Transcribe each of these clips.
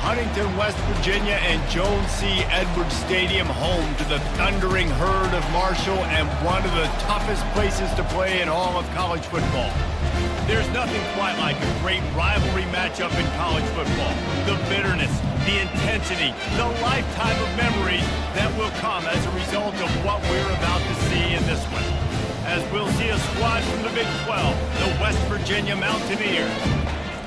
Huntington, West Virginia, and Jones C. Edwards Stadium, home to the thundering herd of Marshall and one of the toughest places to play in all of college football. There's nothing quite like a great rivalry matchup in college football. The bitterness, the intensity, the lifetime of memories that will come as a result of what we're about to see in this one. As we'll see a squad from the Big 12, the West Virginia Mountaineers,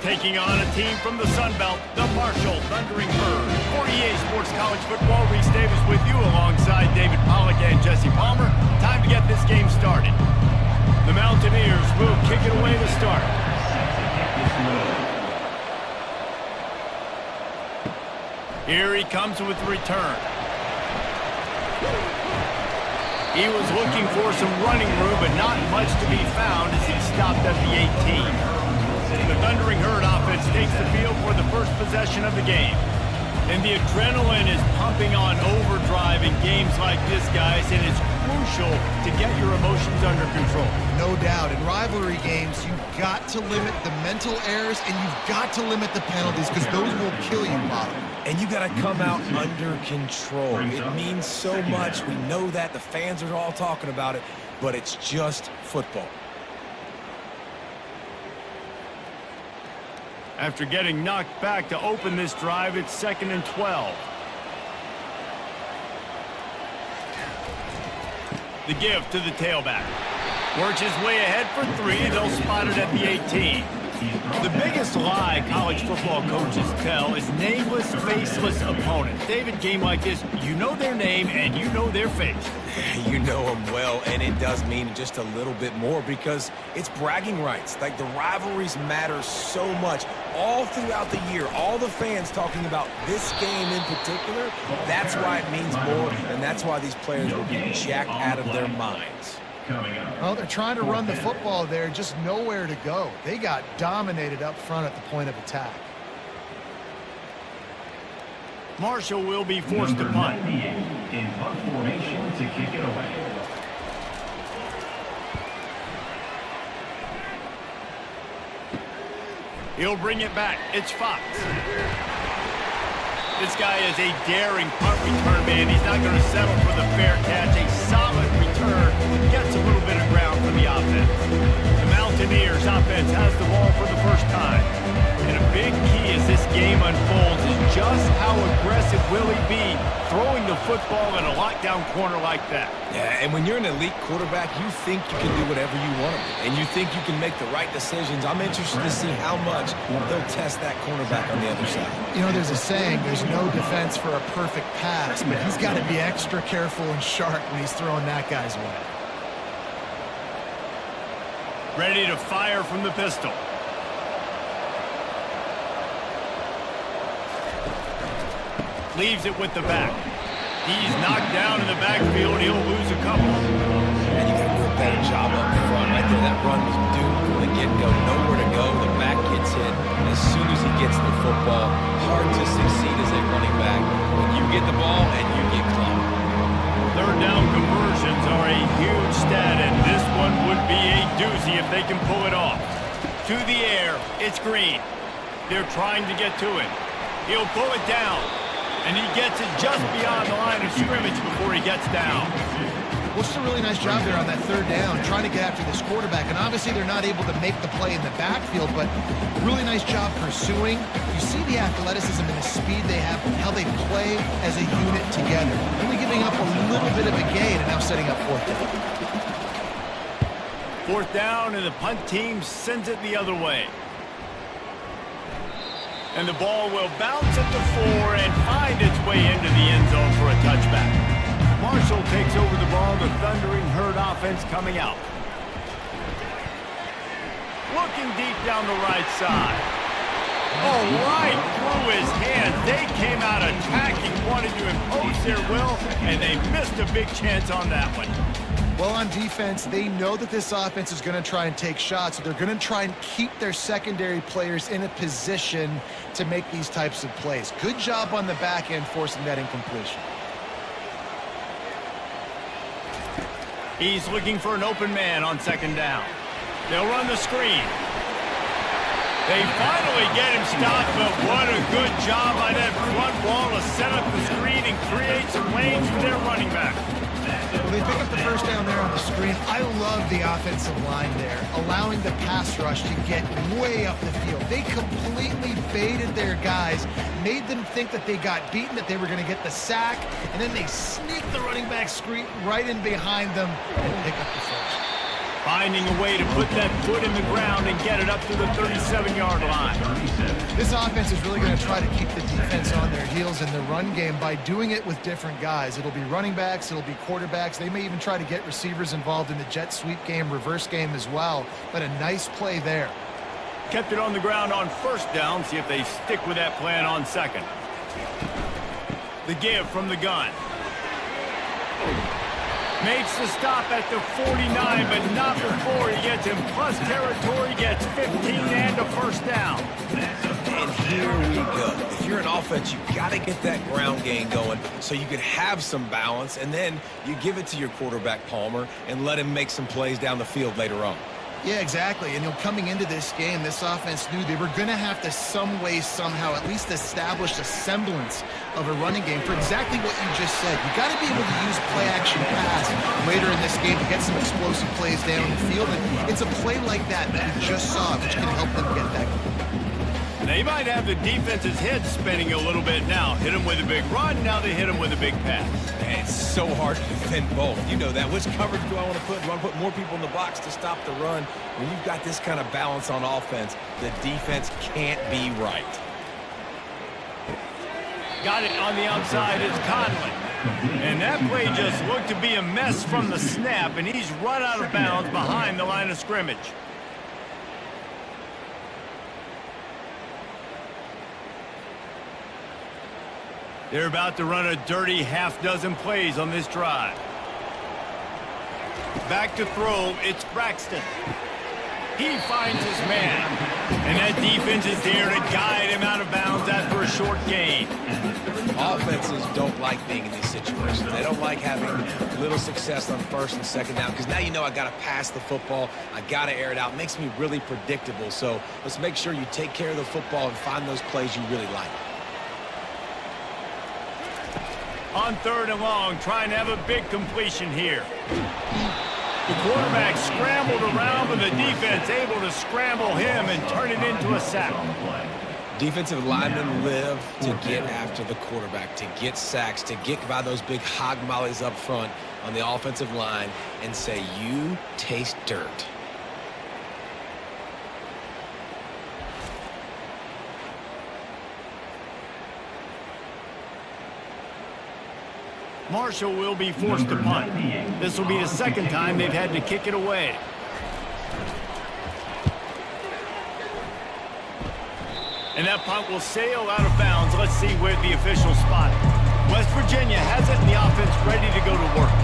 taking on a team from the Sun Belt, the Marshall Thundering Herd. For EA Sports College Football, Reese Davis with you alongside David Pollack and Jesse Palmer. Time to get this game started. The Mountaineers will kick it away to start. Here he comes with the return. He was looking for some running room, but not much to be found as he stopped at the 18. The Thundering Herd offense takes the field for the first possession of the game. And the adrenaline is pumping on overdrive in games like this, guys, and it's crucial to get your emotions under control. No doubt. In rivalry games, you've got to limit the mental errors and you've got to limit the penalties because those will kill you, Bob. And you got to come out under control. It means so much. We know that. The fans are all talking about it, but it's just football. After getting knocked back to open this drive, it's 2nd and 12. The give to the tailback. Works his way ahead for 3. They'll spot it at the 18. The biggest lie college football coaches tell is nameless, faceless opponents. David, game like this, you know their name and you know their face. You know them well, and it does mean just a little bit more because it's bragging rights. Like, the rivalries matter so much all throughout the year. All the fans talking about this game in particular, that's why it means more, and that's why these players will be jacked out of their minds. Well, they're trying to run the football there, just nowhere to go. They got dominated up front at the point of attack. Marshall will be forced to punt. In punt formation to kick it away. He'll bring it back. It's Fox. This guy is a daring punt return man. He's not going to settle for the fair catch. A solid return gets a little bit of ground for the offense. The Mountaineers offense has the ball for the first time. And a big key as this game unfolds is just how aggressive will he be throwing the football in a lockdown corner like that. Yeah, and when you're an elite quarterback, you think you can do whatever you want to do, and you think you can make the right decisions. I'm interested to see how much they'll test that cornerback on the other side. You know, there's a saying, there's no defense for a perfect pass, but he's got to be extra careful and sharp when he's throwing that guy's way. Ready to fire from the pistol. Leaves it with the back. He's knocked down in the backfield. He'll lose a couple. And you got to do a better job up front right there. That run was doomed from the get-go. Nowhere to go. The back gets hit. As soon as he gets the football, hard to succeed as a running back when you get the ball and you get clocked. Third down conversions are a huge stat, and this one would be a doozy if they can pull it off. To the air, it's Green. They're trying to get to it. He'll pull it down. And he gets it just beyond the line of scrimmage before he gets down. Well, just a really nice job there on that third down, trying to get after this quarterback. And obviously they're not able to make the play in the backfield, but really nice job pursuing. You see the athleticism and the speed they have, how they play as a unit together. Only giving up a little bit of a gain and now setting up fourth down. Fourth down, and the punt team sends it the other way. And the ball will bounce at the 4 and find its way into the end zone for a touchback. Marshall takes over the ball. The Thundering Herd offense coming out. Looking deep down the right side. Oh, right through his hand. They came out attacking, wanted to impose their will, and they missed a big chance on that one. Well, on defense, they know that this offense is going to try and take shots, so they're going to try and keep their secondary players in a position to make these types of plays. Good job on the back end forcing that incompletion. He's looking for an open man on second down. They'll run the screen. They finally get him stopped, but what a good job by that front wall to set up the screen and create some lanes for their running back. Well, they pick up the first down there on the screen. I love the offensive line there, allowing the pass rush to get way up the field. They completely baited their guys, made them think that they got beaten, that they were going to get the sack, and then they sneaked the running back screen right in behind them and pick up the first. Finding a way to put that foot in the ground and get it up to the 37-yard line. This offense is really going to try to keep the defense on their heels in the run game by doing it with different guys. It'll be running backs, it'll be quarterbacks. They may even try to get receivers involved in the jet sweep game, reverse game as well. But a nice play there. Kept it on the ground on first down. See if they stick with that plan on second. The give from the gun. Makes the stop at the 49, but not before he gets in plus territory, gets 15 and a first down. And here we go. If you're an offense, you've got to get that ground game going so you can have some balance, and then you give it to your quarterback, Palmer, and let him make some plays down the field later on. Yeah, exactly. And coming into this game, this offense knew they were going to have to some way, somehow, at least establish a semblance of a running game for exactly what you just said. You got to be able to use play-action pass later in this game to get some explosive plays down the field. And it's a play like that we just saw, which can help them get that. They might have the defense's head spinning a little bit now. Hit him with a big run, now they hit him with a big pass. Man, it's so hard to defend both. You know that. Which coverage do I want to put? Do I want to put more people in the box to stop the run? When you've got this kind of balance on offense, the defense can't be right. Got it on the outside is Conley. And that play just looked to be a mess from the snap, and he's run out of bounds behind the line of scrimmage. They're about to run a dirty half-dozen plays on this drive. Back to throw, it's Braxton. He finds his man. And that defense is there to guide him out of bounds after a short gain. Offenses don't like being in these situations. They don't like having little success on first and second down because now you know I got to pass the football. I got to air it out. It makes me really predictable. So let's make sure you take care of the football and find those plays you really like. On third and long, trying to have a big completion here. The quarterback scrambled around, but the defense able to scramble him and turn it into a sack. Defensive linemen live to get after the quarterback, to get sacks, to get by those big hog mollies up front on the offensive line and say, you taste dirt. Marshall will be forced to punt. This will be the second time they've had to kick it away. And that punt will sail out of bounds. Let's see where the officials spot it. West Virginia has it, and the offense ready to go to work.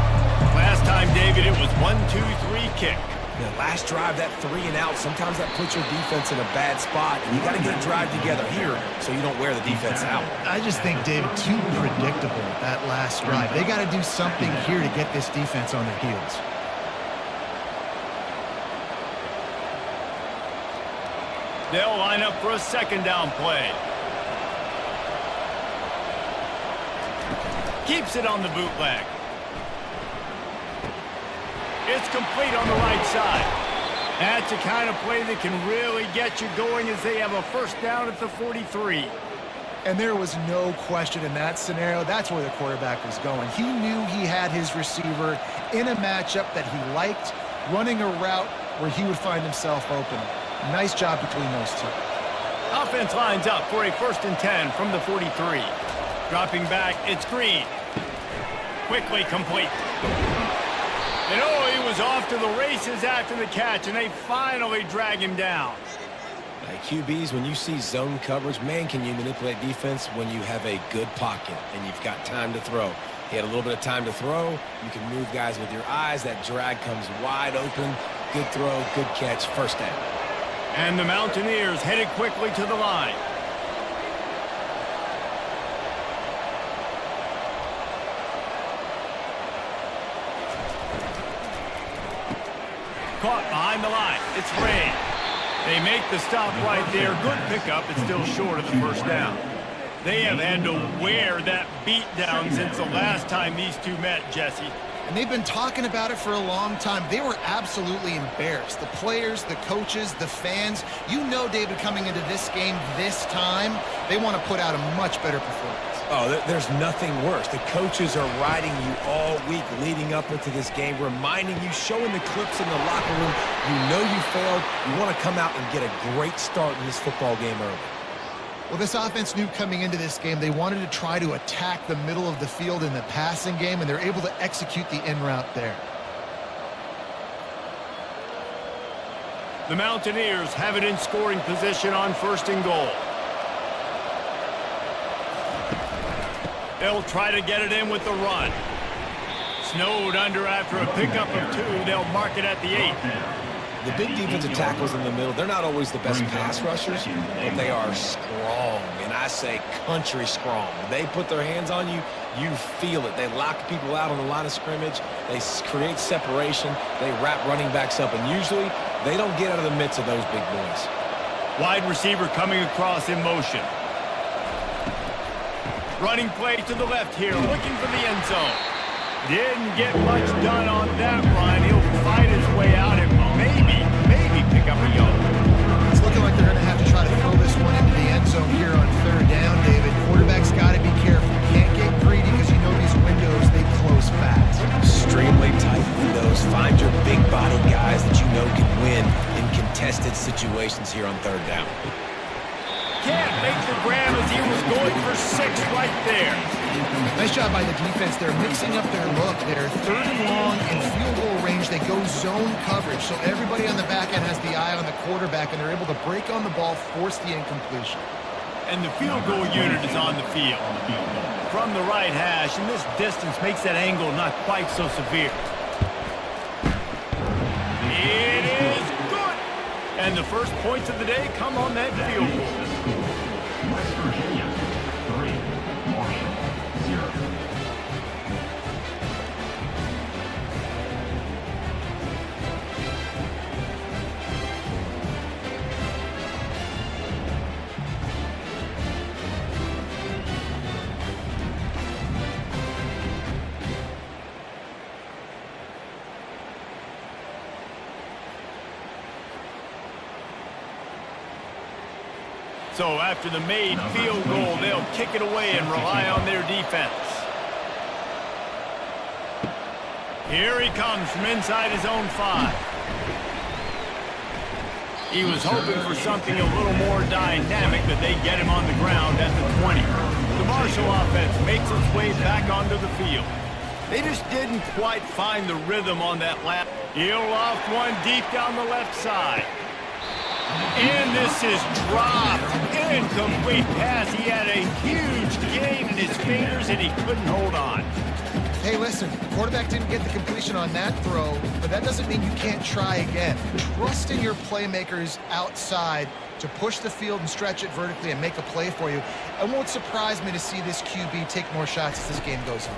Last time, David, it was 1-2-3 kick. The last drive, that 3 and out, sometimes that puts your defense in a bad spot, and you got to get a drive together here so you don't wear the defense out. I just think, David, too predictable that last drive. They got to do something here to get this defense on their heels. They'll line up for a second down play. Keeps it on the bootleg. It's complete on the right side. That's the kind of play that can really get you going as they have a first down at the 43. And there was no question in that scenario. That's where the quarterback was going. He knew he had his receiver in a matchup that he liked, running a route where he would find himself open. Nice job between those two. Offense lines up for a 1st and 10 from the 43. Dropping back, it's Green. Quickly complete. And he was off to the races after the catch, and they finally drag him down. QBs, when you see zone coverage, man, can you manipulate defense when you have a good pocket and you've got time to throw. He had a little bit of time to throw. You can move guys with your eyes. That drag comes wide open. Good throw, good catch, first down. And the Mountaineers headed quickly to the line. Caught behind the line. It's Ray. They make the stop right there. Good pickup. It's still short of the first down. They have had to wear that beat down since the last time these two met, Jesse. And they've been talking about it for a long time. They were absolutely embarrassed. The players, the coaches, the fans. You know, David, coming into this game this time, they want to put out a much better performance. Oh, there's nothing worse. The coaches are riding you all week leading up into this game, reminding you, showing the clips in the locker room. You know you failed. You want to come out and get a great start in this football game early. Well, this offense knew coming into this game they wanted to try to attack the middle of the field in the passing game, and they're able to execute the in route there. The Mountaineers have it in scoring position on 1st and goal. They'll try to get it in with the run. Snowed under after a pickup of 2. They'll mark it at the 8. The big defensive tackles in the middle, they're not always the best pass rushers, but they are strong, and I say country strong. When they put their hands on you, you feel it. They lock people out on the line of scrimmage. They create separation. They wrap running backs up, and usually they don't get out of the midst of those big boys. Wide receiver coming across in motion. Running play to the left here, looking for the end zone. Didn't get much done on that run. He'll fight his way out and maybe pick up a yard. It's looking like they're going to have to try to throw this one into the end zone here on 3rd down, David. Quarterback's got to be careful. Can't get greedy because you know these windows, they close fast. Extremely tight windows. Find your big body guys that you know can win in contested situations here on 3rd down. Can't make the grab as he was going for 6 right there. Nice job by the defense. They're mixing up their look. They're 3rd and long in field goal range. They go zone coverage, so everybody on the back end has the eye on the quarterback, and they're able to break on the ball, force the incompletion. And the field goal unit is on the field. From the right hash, and this distance makes that angle not quite so severe. It is good! And the first points of the day come on that field goal. West Virginia, 3. Marshall, 0. So after the made field goal, they'll kick it away and rely on their defense. Here he comes from inside his own 5. He was hoping for something a little more dynamic, but they get him on the ground at the 20. The Marshall offense makes its way back onto the field. They just didn't quite find the rhythm on that lap. He'll loft one deep down the left side. And this is dropped. Incomplete pass. He had a huge gain in his fingers, and he couldn't hold on. Hey, listen, the quarterback didn't get the completion on that throw, but that doesn't mean you can't try again. Trust in your playmakers outside to push the field and stretch it vertically and make a play for you. It won't surprise me to see this QB take more shots as this game goes on.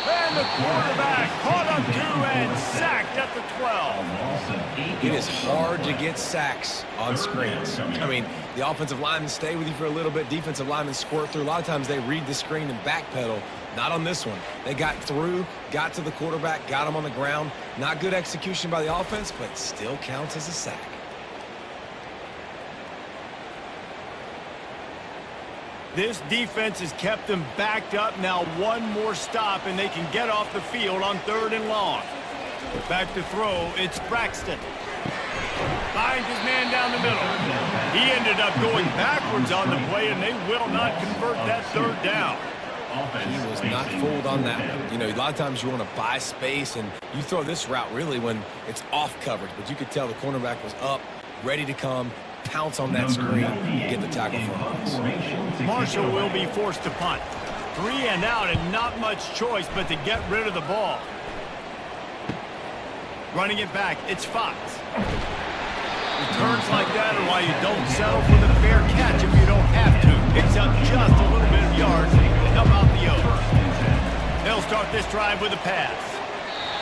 And the quarterback caught on 2 and sacked at the 12. It is hard to get sacks on screens. I mean, the offensive linemen stay with you for a little bit. Defensive linemen squirt through. A lot of times they read the screen and backpedal. Not on this one. They got through, got to the quarterback, got him on the ground. Not good execution by the offense, but still counts as a sack. This defense has kept them backed up. Now one more stop, and they can get off the field on 3rd and long. Back to throw, it's Braxton. Finds his man down the middle. He ended up going backwards on the play, and they will not convert that 3rd down. He was not fooled on that one. You know, a lot of times you want to buy space, and you throw this route really when it's off coverage. But you could tell the cornerback was up, ready to come, pounce on that screen, get the tackle for us. Marshall will be forced to punt. 3 and out, and not much choice but to get rid of the ball. Running it back, it's Fox. Returns like that are why you don't settle for the fair catch if you don't have to. Picks up just a little bit of yards to help out the O's. They'll start this drive with a pass.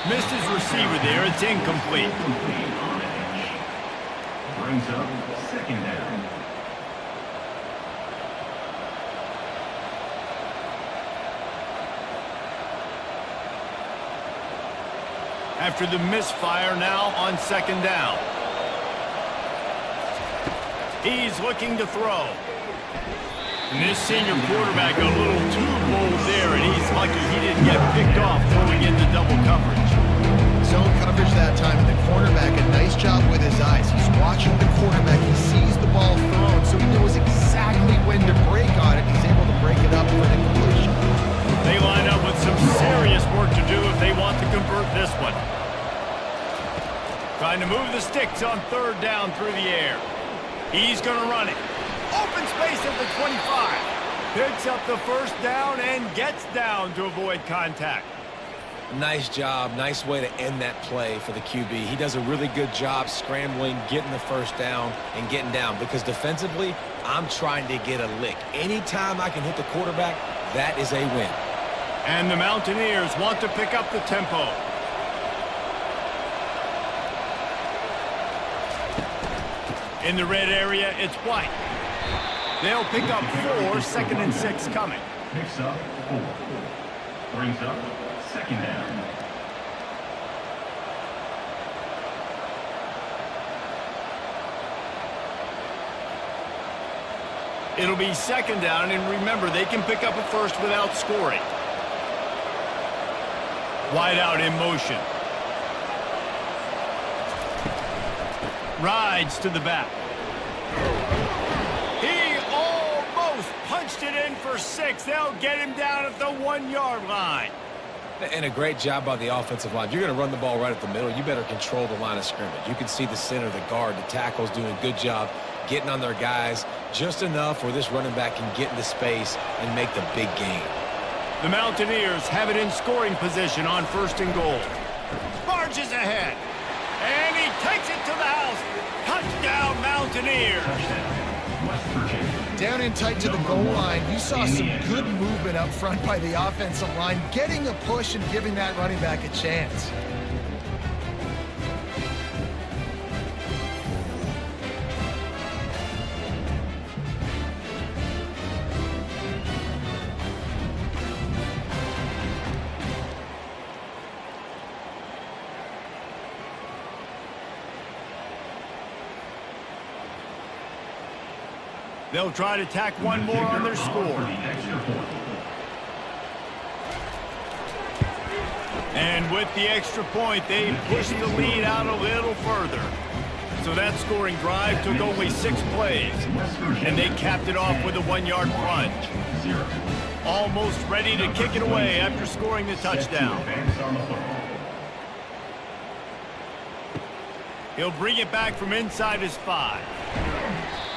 Missed his receiver there, it's incomplete. Brings up second down. After the misfire, now on second down. He's looking to throw. And this senior quarterback a little too bold there, and he's lucky he didn't get picked off throwing into double coverage. Zone coverage that time, and the cornerback, a nice job with his eyes. He's watching the quarterback. He sees the ball thrown, so he knows exactly when to break on it. He's able to break it up for the completion. They line up with some serious work to do if they want to convert this one. Trying to move the sticks on third down through the air. He's going to run it. Open space at the 25. Picks up the first down and gets down to avoid contact. Nice job. Nice way to end that play for the QB. He does a really good job scrambling, getting the first down, and getting down. Because defensively, I'm trying to get a lick. Anytime I can hit the quarterback, that is a win. And the Mountaineers want to pick up the tempo. In the red area, it's White. They'll pick up 4, second and 6 coming. Picks up 4. Brings up second down. It'll be second down, and remember, they can pick up a first without scoring. Wide out in motion. Rides to the back. He almost punched it in for 6. They'll get him down at the 1-yard line. And a great job by the offensive line. If you're going to run the ball right at the middle, you better control the line of scrimmage. You can see the center, the guard, the tackles doing a good job getting on their guys just enough where this running back can get into space and make the big game. The Mountaineers have it in scoring position on first and goal. Barges ahead. And he takes it to the house. Touchdown, Mountaineers. Touchdown, West Virginia. Down in tight to the goal line, you saw some good movement up front by the offensive line, getting a push and giving that running back a chance. They'll try to tack one more on their score. And with the extra point, they pushed the lead out a little further. So that scoring drive took only 6 plays, and they capped it off with a 1-yard plunge. Almost ready to kick it away after scoring the touchdown. He'll bring it back from inside his 5.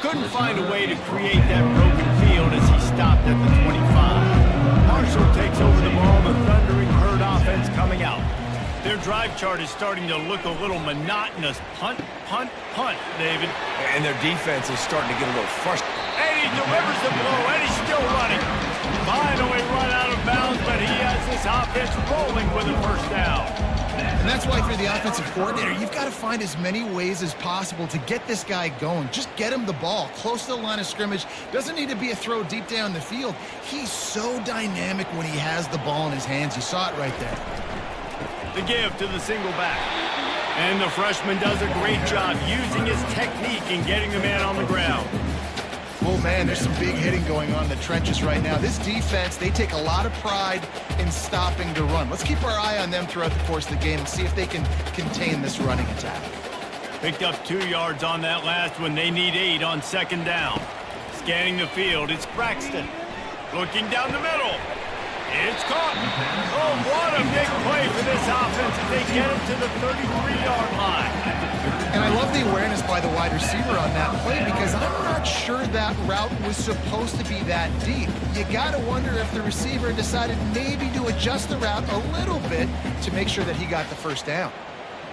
Couldn't find a way to create that broken field as he stopped at the 25. Marshall takes over the ball, the Thundering Herd offense coming out. Their drive chart is starting to look a little monotonous. Punt, punt, punt, David. And their defense is starting to get a little frustrated. And he delivers the blow, and he's still running. Finally run out of bounds, but he has this offense rolling with a first down. And that's why, for the offensive coordinator, you've got to find as many ways as possible to get this guy going. Just get him the ball close to the line of scrimmage. Doesn't need to be a throw deep down the field. He's so dynamic when he has the ball in his hands. You saw it right there. The give to the single back. And the freshman does a great job using his technique and getting the man on the ground. Oh, man, there's some big hitting going on in the trenches right now. This defense, they take a lot of pride in stopping the run. Let's keep our eye on them throughout the course of the game and see if they can contain this running attack. Picked up 2 yards on that last one. They need 8 on second down. Scanning the field, it's Braxton. Looking down the middle. It's caught. Oh, what a big play for this offense as they get it to the 33-yard line. And I love the awareness by the wide receiver on that play because I'm not sure that route was supposed to be that deep. You got to wonder if the receiver decided maybe to adjust the route a little bit to make sure that he got the first down.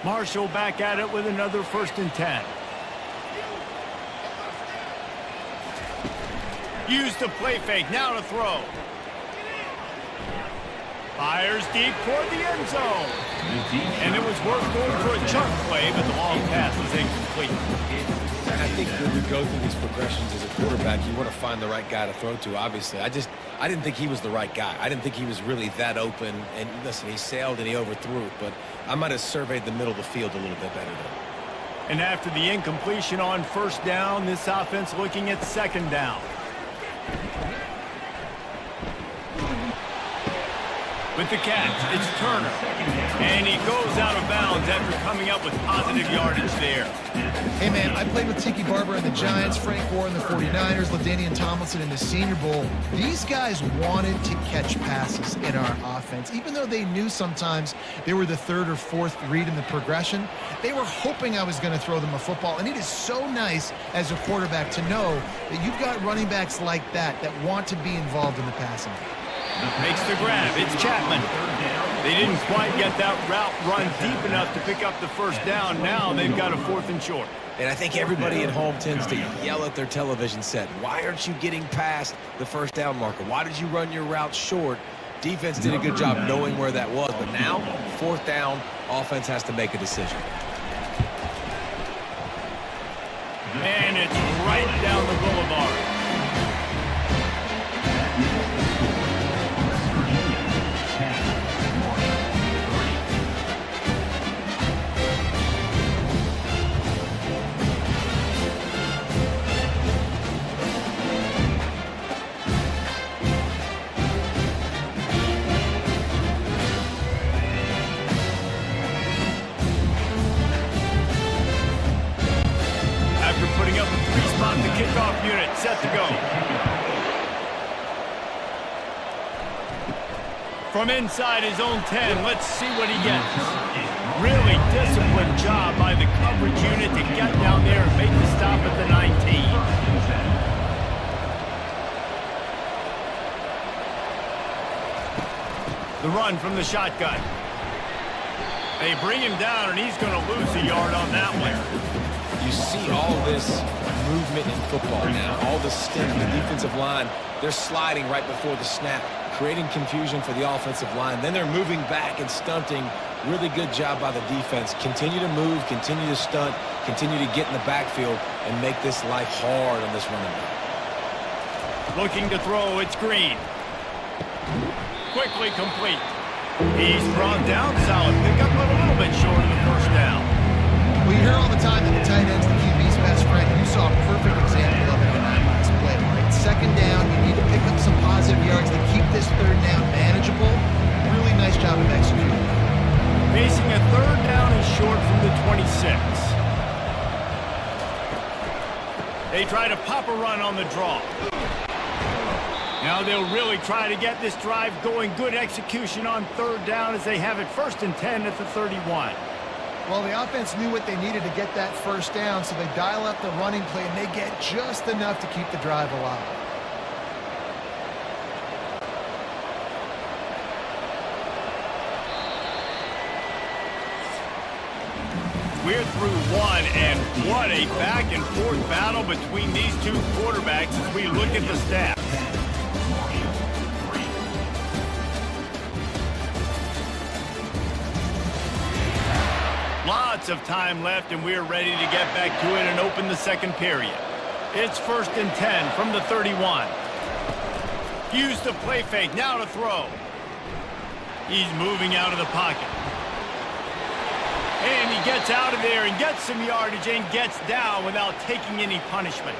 Marshall back at it with another 1st and 10. Use the play fake, now to throw. Fires deep toward the end zone. And it was worth going for a chunk play, but the long pass was incomplete. I think when you go through these progressions as a quarterback, you want to find the right guy to throw to, obviously. I didn't think he was the right guy. I didn't think he was really that open. And listen, he sailed and he overthrew it, but I might have surveyed the middle of the field a little bit better there. And after the incompletion on first down, this offense looking at second down. With the catch, it's Turner. And he goes out of bounds after coming up with positive yardage there. Hey, man, I played with Tiki Barber and the Giants, Frank Gore and the 49ers, LaDainian Tomlinson in the Senior Bowl. These guys wanted to catch passes in our offense. Even though they knew sometimes they were the third or fourth read in the progression, they were hoping I was going to throw them a football. And it is so nice as a quarterback to know that you've got running backs like that want to be involved in the passing game. Makes the grab. It's Chapman. They didn't quite get that route run deep enough to pick up the first down. Now they've got a 4th and short. And I think everybody at home tends to yell at their television set. Why aren't you getting past the first down marker? Why did you run your route short? Defense did a good job knowing where that was. But now, 4th down, offense has to make a decision. And it's right down the boulevard. The kickoff unit set to go. From inside his own 10, let's see what he gets. Really disciplined job by the coverage unit to get down there and make the stop at the 19. The run from the shotgun. They bring him down, and he's going to lose a yard on that one. You see all this movement in football now, all the stim, the defensive line, they're sliding right before the snap, creating confusion for the offensive line. Then they're moving back and stunting. Really good job by the defense. Continue to move, continue to stunt, continue to get in the backfield and make this life hard on this running back. Looking to throw, it's Green. Quickly complete. He's brought down, solid pickup, but a little bit short of the first down. We hear all the time that the tight end's the QB's best friend. You saw a perfect example of it on that last play. Right? Second down, you need to pick up some positive yards to keep this third down manageable. Really nice job of executing. Facing a third down and short from the 26. They try to pop a run on the draw. Now they'll really try to get this drive going. Good execution on third down as they have it 1st and 10 at the 31. Well, the offense knew what they needed to get that first down, so they dial up the running play, and they get just enough to keep the drive alive. We're through one, and what a back-and-forth battle between these two quarterbacks as we look at the stats. Lots of time left, and we're ready to get back to it and open the second period. It's 1st and 10 from the 31. Use the play fake, now to throw. He's moving out of the pocket. And he gets out of there and gets some yardage and gets down without taking any punishment.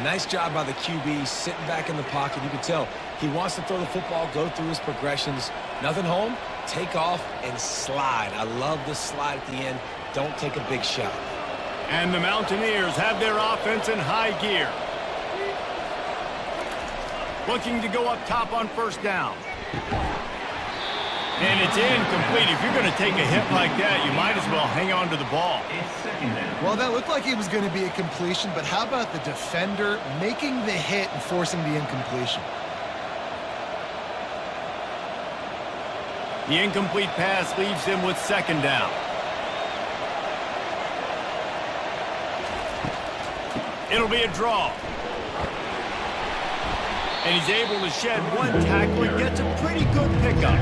Nice job by the QB, sitting back in the pocket. You can tell he wants to throw the football, go through his progressions. Nothing home, take off and slide. I love the slide at the end. Don't take a big shot. And the Mountaineers have their offense in high gear. Looking to go up top on first down. And it's incomplete. If you're going to take a hit like that, you might as well hang on to the ball. Well, that looked like it was going to be a completion, but how about the defender making the hit and forcing the incompletion? The incomplete pass leaves him with second down. It'll be a draw. And he's able to shed one tackle and gets a pretty good pickup.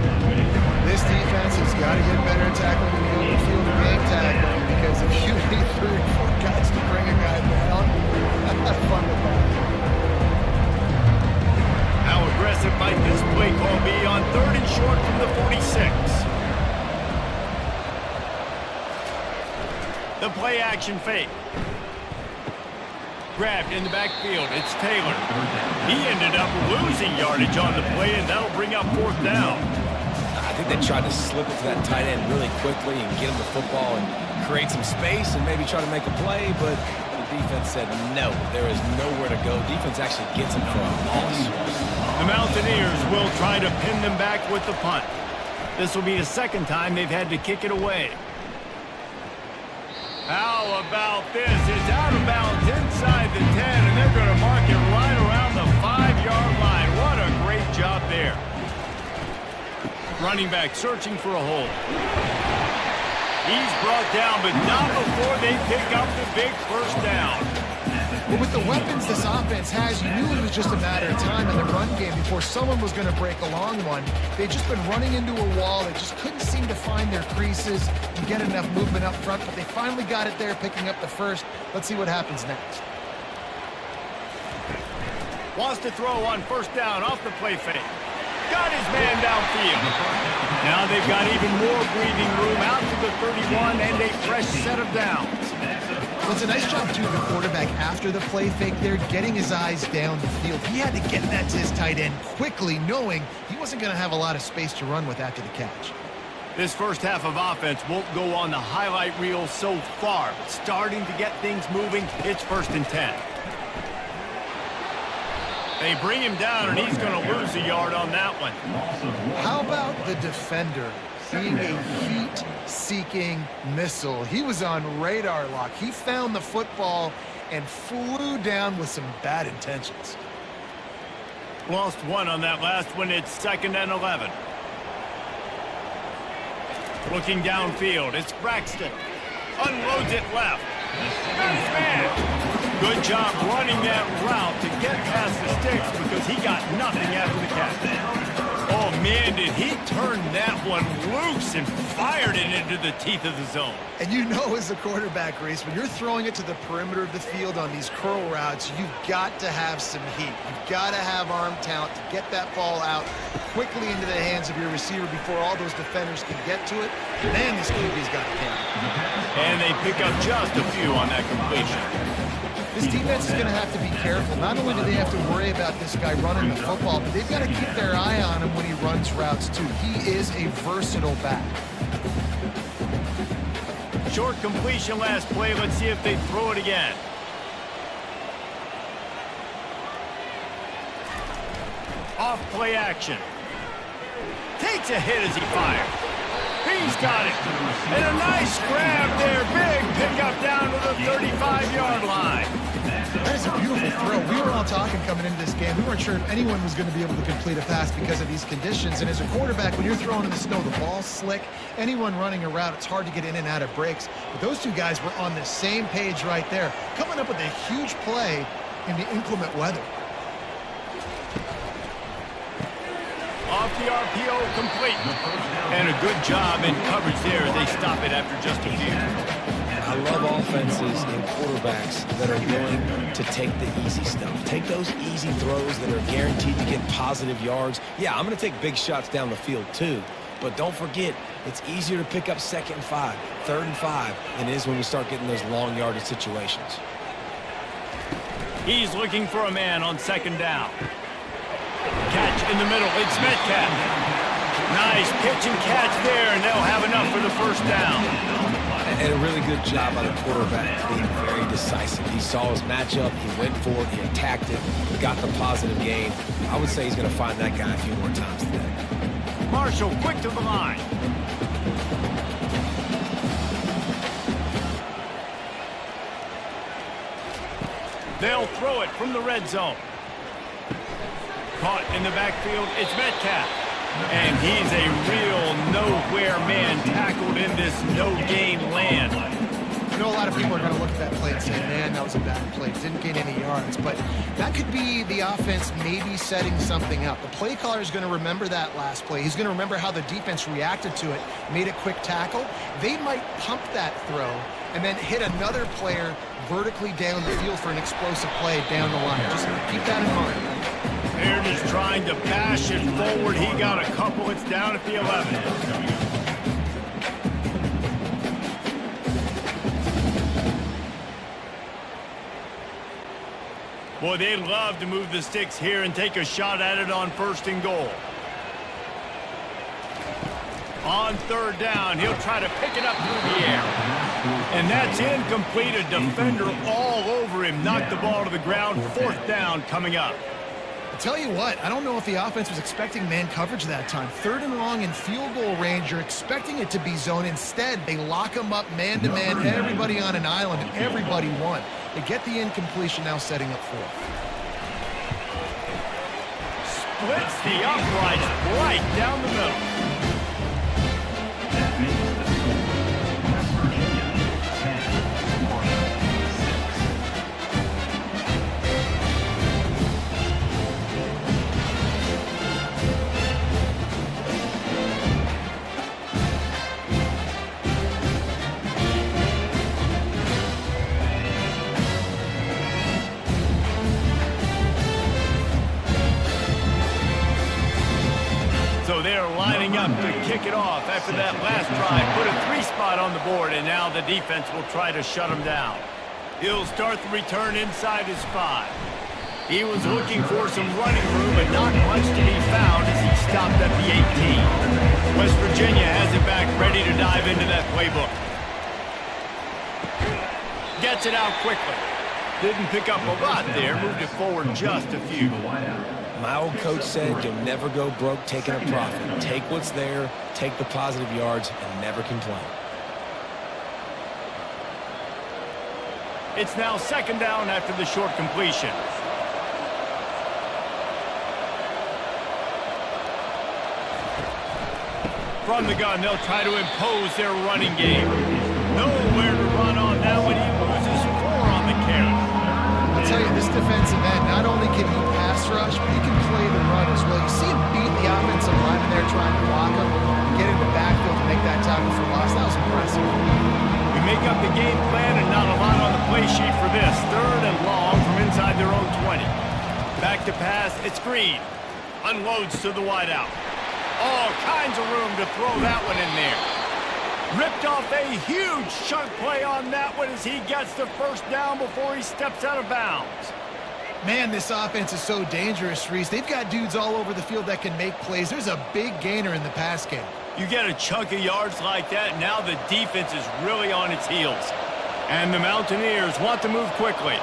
This defense has got to get better at tackling in the open field and game tackling, because if you need 3 or 4 guys to bring a guy down, have fun with that. How aggressive might this play call be on 3rd and short from the 46? The play action fake. Grabbed in the backfield. It's Taylor. He ended up losing yardage on the play, and that'll bring up 4th down. I think they tried to slip it to that tight end really quickly and get him the football and create some space and maybe try to make a play, but the defense said no. There is nowhere to go. Defense actually gets him for a loss. The Mountaineers will try to pin them back with the punt. This will be the 2nd time they've had to kick it away. How about this? It's out of bounds inside the 10, and they're going to mark it right around the 5-yard line. What a great job there. Running back searching for a hole. He's brought down, but not before they pick up the big 1st down. But with the weapons this offense has, you knew it was just a matter of time in the run game before someone was going to break a long one. They'd just been running into a wall. They just couldn't seem to find their creases and get enough movement up front, but they finally got it there, picking up the 1st. Let's see what happens next. Wants to throw on 1st down off the play fake. Got his man downfield. Now they've got even more breathing room out to the 31 and a fresh set of downs. Well, it's a nice job, too, of the quarterback after the play fake there, getting his eyes down the field. He had to get that to his tight end quickly, knowing he wasn't going to have a lot of space to run with after the catch. This first half of offense won't go on the highlight reel so far, but starting to get things moving. It's 1st and 10. They bring him down, and he's going to lose a yard on that one. How about the defender being a heat-seeking missile? He was on radar lock. He found the football and flew down with some bad intentions. Lost 1 on that last one. It's 2nd and 11. Looking downfield, it's Braxton. Unloads it left. Got his man. Good job running that route to get past the sticks, because he got nothing after the catch. Oh, man, did he turn that one loose and fired it into the teeth of the zone. And you know, as a quarterback, Reese, when you're throwing it to the perimeter of the field on these curl routes, you've got to have some heat. You've got to have arm talent to get that ball out quickly into the hands of your receiver before all those defenders can get to it. Man, this QB's got a camera. And they pick up just a few on that completion. This defense is going to have to be careful. Not only do they have to worry about this guy running the football, but they've got to keep their eye on him when he runs routes, too. He is a versatile back. Short completion last play. Let's see if they throw it again. Off play action. Takes a hit as he fires. He's got it. And a nice grab there. Big pickup down to the 35-yard line. That is a beautiful throw. We were all talking coming into this game. We weren't sure if anyone was going to be able to complete a pass because of these conditions. And as a quarterback, when you're throwing in the snow, the ball's slick. Anyone running a route, it's hard to get in and out of breaks. But those two guys were on the same page right there, coming up with a huge play in the inclement weather. Off the RPO, complete. And a good job in coverage there as they stop it after just a few. I love offenses and quarterbacks that are willing to take the easy stuff. Take those easy throws that are guaranteed to get positive yards. Yeah, I'm going to take big shots down the field too. But don't forget, it's easier to pick up 2nd and 5, 3rd and 5 than it is when we start getting those long yardage situations. He's looking for a man on 2nd down. Catch in the middle. It's Metcalf. Nice pitch and catch there, and they'll have enough for the 1st down. And a really good job by the quarterback being very decisive. He saw his matchup, he went for it, he attacked it, he got the positive gain. I would say he's going to find that guy a few more times today. Marshall quick to the line. They'll throw it from the red zone. Caught in the backfield, it's Metcalf. And he's a real nowhere man tackled in this no-gain land. know a lot of people are going to look at that play and say, man, that was a bad play. Didn't gain any yards. But that could be the offense maybe setting something up. The play caller is going to remember that last play. He's going to remember how the defense reacted to it, made a quick tackle. They might pump that throw and then hit another player vertically down the field for an explosive play down the line. Just keep that in mind. They're just trying to bash it forward. He got a couple. It's down at the 11. Boy, they'd love to move the sticks here and take a shot at it on 1st and goal. On 3rd down, he'll try to pick it up through the air. And that's incomplete. A defender all over him. Knocked the ball to the ground. 4th down coming up. I'll tell you what, I don't know if the offense was expecting man coverage that time. 3rd and long in field goal range, you're expecting it to be zone. Instead, they lock them up man-to-man, everybody on an island, and everybody won. They get the incompletion, now setting up 4th. Splits the uprights right down the middle. That makes the score. West Virginia, 10, Marshall, 6. So they're lining up to kick it off after that last drive. Put a 3-spot on the board, and now the defense will try to shut them down. He'll start the return inside his 5. He was looking for some running room, but not much to be found as he stopped at the 18. West Virginia has it back, ready to dive into that playbook. Gets it out quickly. Didn't pick up a lot there, moved it forward just a few. My old coach said you'll never go broke taking a profit. Take what's there, take the positive yards, and never complain. It's now 2nd down after the short completion. From the gun, they'll try to impose their running game. Nowhere to run on that one. He loses 4 on the carry. I'll tell you, this defensive end, not only can he pass rush, but he can play the run as well. You see him beat the offensive lineman there trying to block him, get in the backfield to make that tackle for loss. That was impressive. We make up the game plan and not a lot on the play sheet for this. 3rd and long from inside their own 20. Back to pass, it's Green. Unloads to the wideout. All kinds of room to throw that one in there. Ripped off a huge chunk play on that one as he gets the 1st down before he steps out of bounds. Man, this offense is so dangerous, Reese. They've got dudes all over the field that can make plays. There's a big gainer in the pass game. You get a chunk of yards like that, now the defense is really on its heels. And the Mountaineers want to move quickly.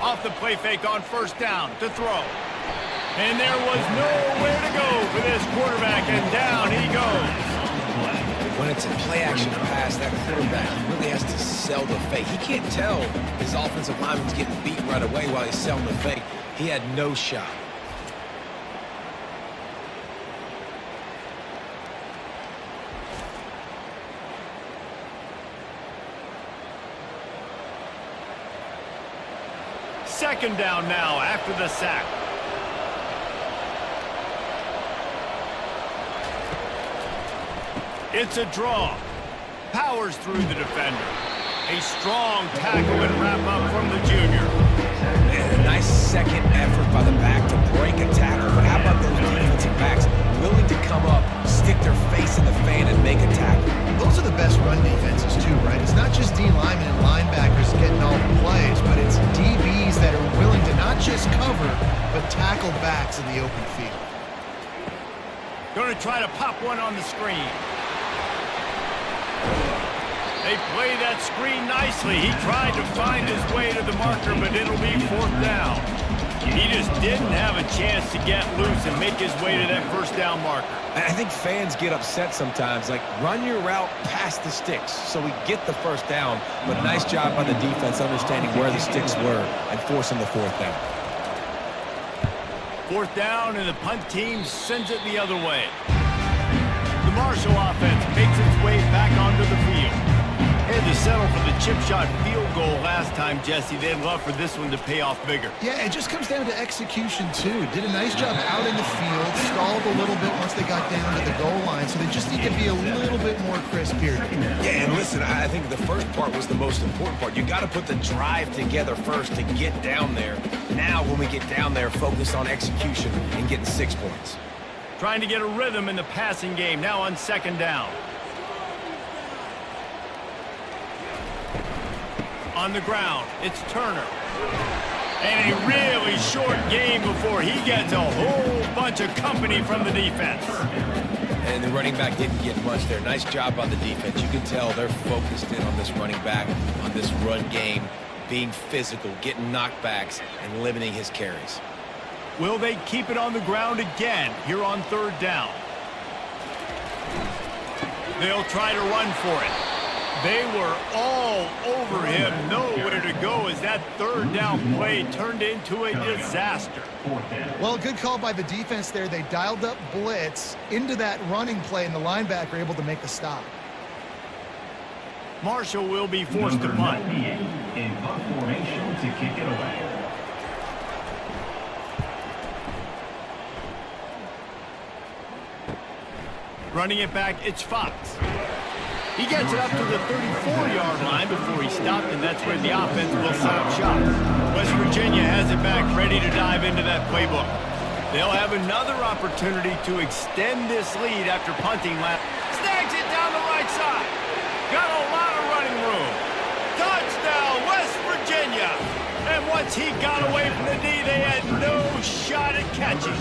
Off the play fake on 1st down to throw. And there was nowhere to go for this quarterback, and down he goes. When it's a play-action pass, that quarterback really has to sell the fake. He can't tell his offensive lineman's getting beat right away while he's selling the fake. He had no shot. Second down now after the sack. It's a draw. Powers through the defender. A strong tackle and wrap up from the junior. Man, a nice second effort by the back to break a tackle. But how about those defensive backs willing to come up, stick their face in the fan, and make a tackle? Those are the best run defenses too, right? It's not just D linemen and linebackers getting all the plays, but it's DBs that are willing to not just cover, but tackle backs in the open field. Going to try to pop one on the screen. They play that screen nicely. He tried to find his way to the marker, but it'll be 4th down. He just didn't have a chance to get loose and make his way to that 1st down marker. I think fans get upset sometimes, like run your route past the sticks so we get the 1st down, but nice job by the defense understanding where the sticks were and forcing the 4th down. 4th down, and the punt team sends it the other way. The Marshall offense makes its way back onto the field. Had to settle for the chip shot field goal last time, Jesse. They'd love for this one to pay off bigger. Yeah, it just comes down to execution, too. Did a nice job out in the field, stalled a little bit once they got down to the goal line, so they just need to be a little bit more crisp here. Yeah, and listen, I think the first part was the most important part. You got to put the drive together first to get down there. Now, when we get down there, focus on execution and getting 6 points. Trying to get a rhythm in the passing game, now on 2nd down. On the ground, it's Turner. And a really short game before he gets a whole bunch of company from the defense. And the running back didn't get much there. Nice job on the defense. You can tell they're focused in on this running back, on this run game, being physical, getting knockbacks, and limiting his carries. Will they keep it on the ground again here on 3rd down? They'll try to run for it. They were all over him, nowhere to go as that 3rd down play turned into a disaster. Well, good call by the defense there. They dialed up blitz into that running play, and the linebacker able to make the stop. Marshall will be forced to punt. In punt formation to kick it away. Running it back, it's Fox. He gets it up to the 34-yard line before he stopped, and that's where the offense will set up shop. West Virginia has it back, ready to dive into that playbook. They'll have another opportunity to extend this lead after punting last. Snags it down the right side. Got a lot of running room. Touchdown, West Virginia. And once he got away from the D, they had no shot at catching.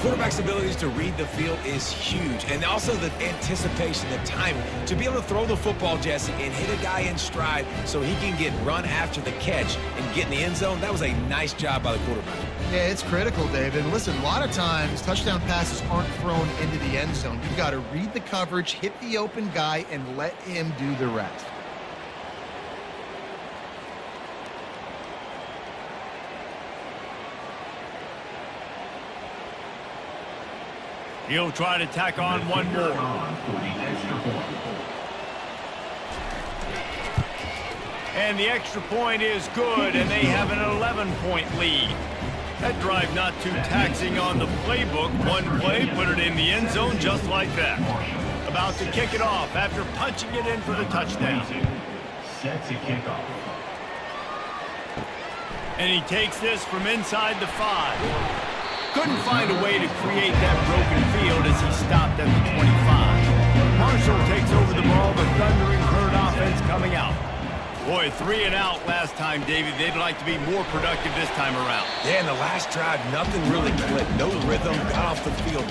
Quarterback's abilities to read the field is huge, and also the anticipation, the timing. To be able to throw the football, Jesse, and hit a guy in stride so he can get run after the catch and get in the end zone, that was a nice job by the quarterback. Yeah, it's critical, David. Listen, a lot of times touchdown passes aren't thrown into the end zone. You've got to read the coverage, hit the open guy, and let him do the rest. He'll try to tack on one more. And the extra point is good, and they have an 11-point lead. That drive not too taxing on the playbook. One play, put it in the end zone just like that. About to kick it off after punching it in for the touchdown. Set to kick off. And he takes this from inside the 5. Couldn't find a way to create that broken field as he stopped at the 25. Marshall takes over the ball, the Thundering Herd offense coming out. Boy, 3 and out last time, David. They'd like to be more productive this time around. Yeah, in the last drive, nothing really clicked. No rhythm, got off the field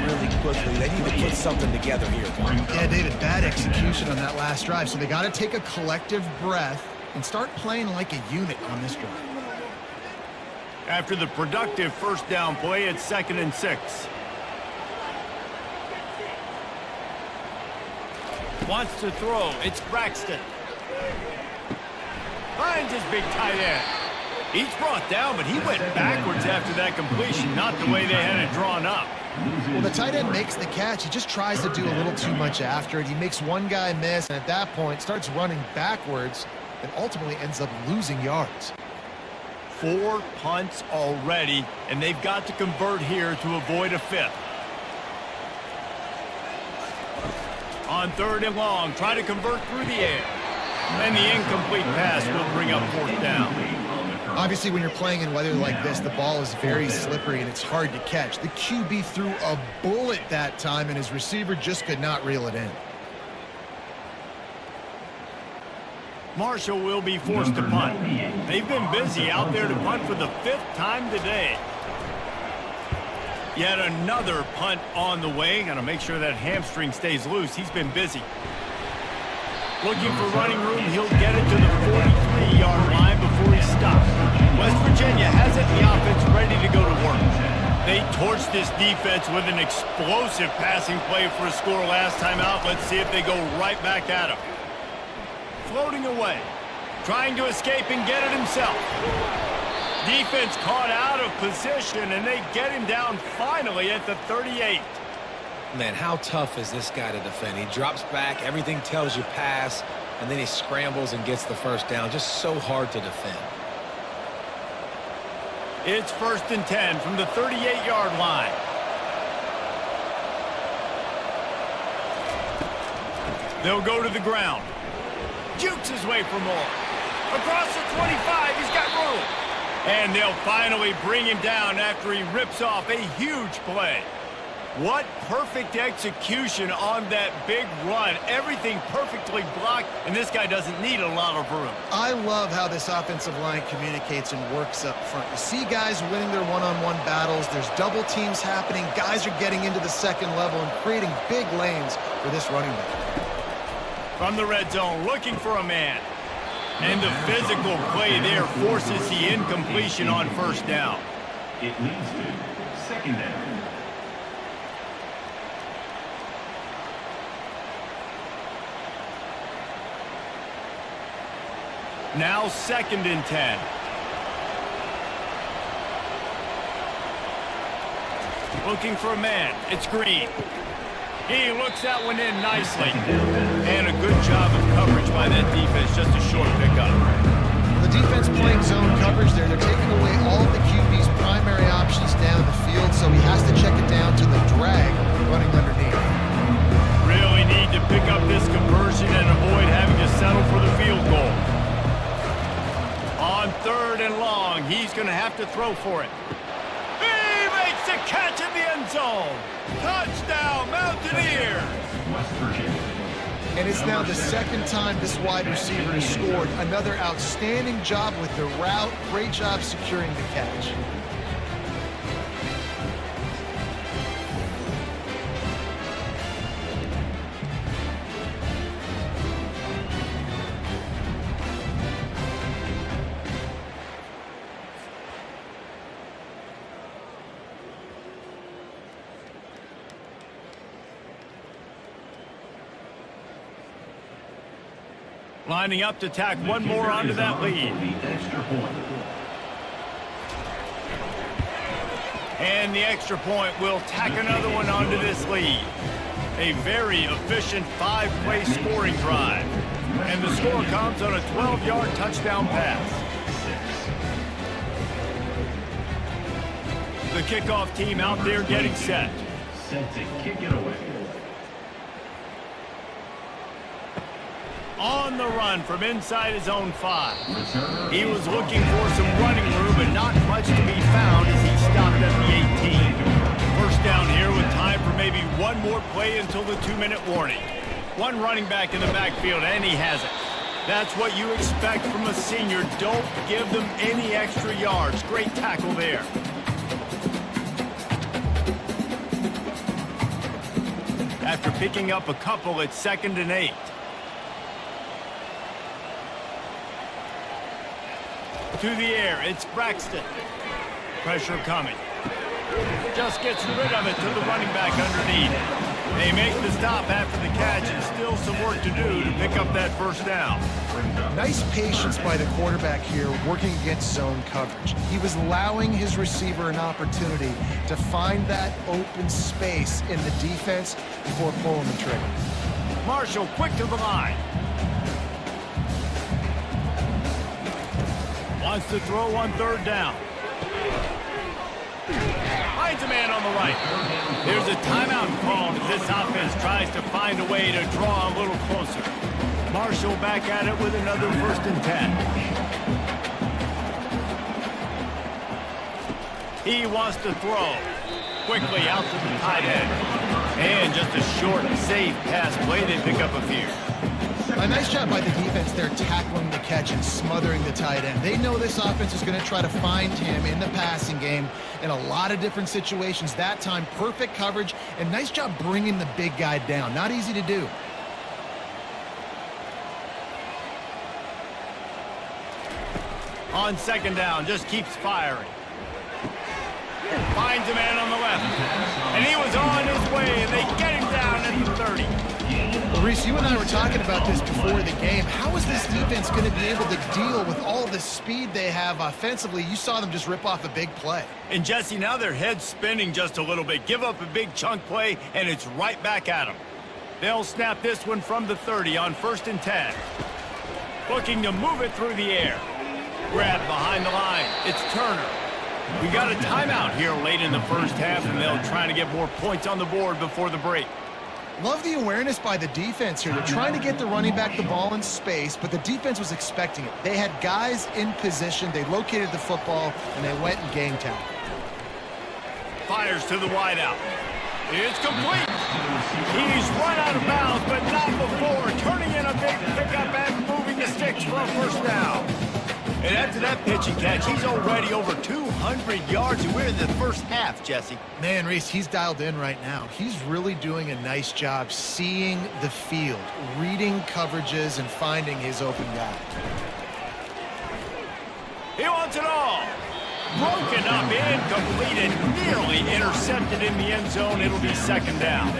really quickly. They need to put something together here. Yeah, David, bad execution on that last drive, so they got to take a collective breath and start playing like a unit on this drive. After the productive 1st down play, it's 2nd and 6. Wants to throw. It's Braxton. Finds his big tight end. He's brought down, but he went backwards after that completion, not the way they had it drawn up. Well, the tight end makes the catch. He just tries to do a little too much after it. He makes one guy miss, and at that point starts running backwards and ultimately ends up losing yards. 4 punts already, and they've got to convert here to avoid a 5th. On 3rd and long, try to convert through the air. And the incomplete pass will bring up 4th down. Obviously, when you're playing in weather like this, the ball is very slippery and it's hard to catch. The QB threw a bullet that time, and his receiver just could not reel it in. Marshall will be forced to punt. They've been busy out there to punt for the 5th time today. Yet another punt on the way. Got to make sure that hamstring stays loose. He's been busy. Looking for running room. He'll get it to the 43-yard line before he stops. West Virginia has it. The offense ready to go to work. They torched this defense with an explosive passing play for a score last time out. Let's see if they go right back at him. Floating away, trying to escape and get it himself. Defense caught out of position, and they get him down finally at the 38. Man, how tough is this guy to defend? He drops back, everything tells you pass, and then he scrambles and gets the first down. Just so hard to defend. It's 1st and 10 from the 38-yard line. They'll go to the ground. Jukes his way for more. Across the 25, he's got room. And they'll finally bring him down after he rips off a huge play. What perfect execution on that big run. Everything perfectly blocked, and this guy doesn't need a lot of room. I love how this offensive line communicates and works up front. You see guys winning their one-on-one battles. There's double teams happening. Guys are getting into the second level and creating big lanes for this running back. From the red zone, looking for a man. And the physical play there forces the incompletion on 1st down. It leads to 2nd down. Now 2nd and 10. Looking for a man. It's Green. He looks that one in nicely. And a good job of coverage by that defense. Just a short pickup. The defense playing zone coverage there. They're taking away all the QB's primary options down the field, so he has to check it down to the drag running underneath. Really need to pick up this conversion and avoid having to settle for the field goal. On 3rd and long, he's going to have to throw for it. He makes the catch in the end zone. Touchdown, Mountaineers! West Virginia. And it's now the 2nd time this wide receiver has scored. Another outstanding job with the route. Great job securing the catch. Lining up to tack one more onto that lead. The extra point. And the extra point will tack another one onto this lead. A very efficient 5-play scoring drive. And the score comes on a 12-yard touchdown pass. The kickoff team out there getting set. Set to kick it away. On the run from inside his own 5. He was looking for some running room, but not much to be found as he stopped at the 18. 1st down here with time for maybe one more play until the 2-minute warning. One running back in the backfield, and he has it. That's what you expect from a senior. Don't give them any extra yards. Great tackle there. After picking up a couple, it's 2nd and 8. To the air, it's Braxton. Pressure coming. Just gets rid of it to the running back underneath. They make the stop after the catch, and still some work to do to pick up that 1st down. Nice patience by the quarterback here working against zone coverage. He was allowing his receiver an opportunity to find that open space in the defense before pulling the trigger. Marshall quick to the line. Wants to throw on 3rd down. Finds a man on the right. There's a timeout called as this offense tries to find a way to draw a little closer. Marshall back at it with another 1st and 10. He wants to throw. Quickly out to the tight end. And just a short, safe pass play. They pick up a few. A nice job by the defense there tackling the catch and smothering the tight end. They know this offense is going to try to find him in the passing game in a lot of different situations. That time, perfect coverage and nice job bringing the big guy down. Not easy to do. On 2nd down, just keeps firing. Finds a man on the left. And he was on his way, and they get him down at the 30. Reese, you and I were talking about this before the game. How is this defense going to be able to deal with all the speed they have offensively? You saw them just rip off a big play. And Jesse, now their head's spinning just a little bit. Give up a big chunk play, and it's right back at them. They'll snap this one from the 30 on 1st and 10. Looking to move it through the air. Grab behind the line. It's Turner. We got a timeout here late in the first half, and they'll try to get more points on the board before the break. Love the awareness by the defense here. They're trying to get the running back the ball in space, but the defense was expecting it. They had guys in position. They located the football, and they went and game tackle. Fires to the wideout. It's complete. He's run out of bounds, but not before. Turning in a big pickup and moving the sticks for a first down. And after that pitch and catch, he's already over 200 yards, and we're in the first half, Jesse. Man, Reese, he's dialed in right now. He's really doing a nice job seeing the field, reading coverages, and finding his open guy. He wants it all. Broken up, incomplete, and nearly intercepted in the end zone. It'll be 2nd down.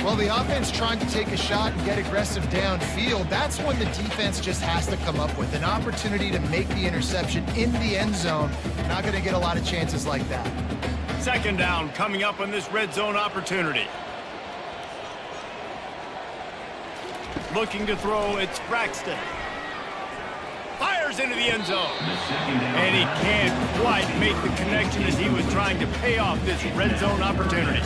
Well, the offense trying to take a shot and get aggressive downfield. That's when the defense just has to come up with an opportunity to make the interception in the end zone. Not going to get a lot of chances like that. 2nd down coming up on this red zone opportunity. Looking to throw, it's Braxton. Fires into the end zone. And he can't quite make the connection as he was trying to pay off this red zone opportunity.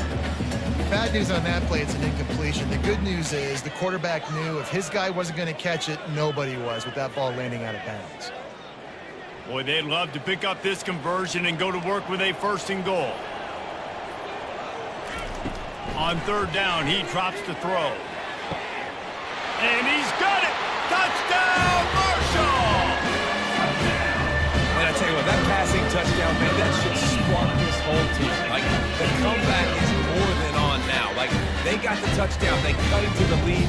Bad news on that play, it's an incompletion. The good news is the quarterback knew if his guy wasn't going to catch it, nobody was with that ball landing out of bounds. Boy, they'd love to pick up this conversion and go to work with a 1st and goal. On 3rd down, he drops to throw. And he's got it! Touchdown, Marshall! And I tell you what, that passing touchdown, man, that should spark this whole team. Like, the comeback is more than on now. Like, they got the touchdown. They cut into the lead.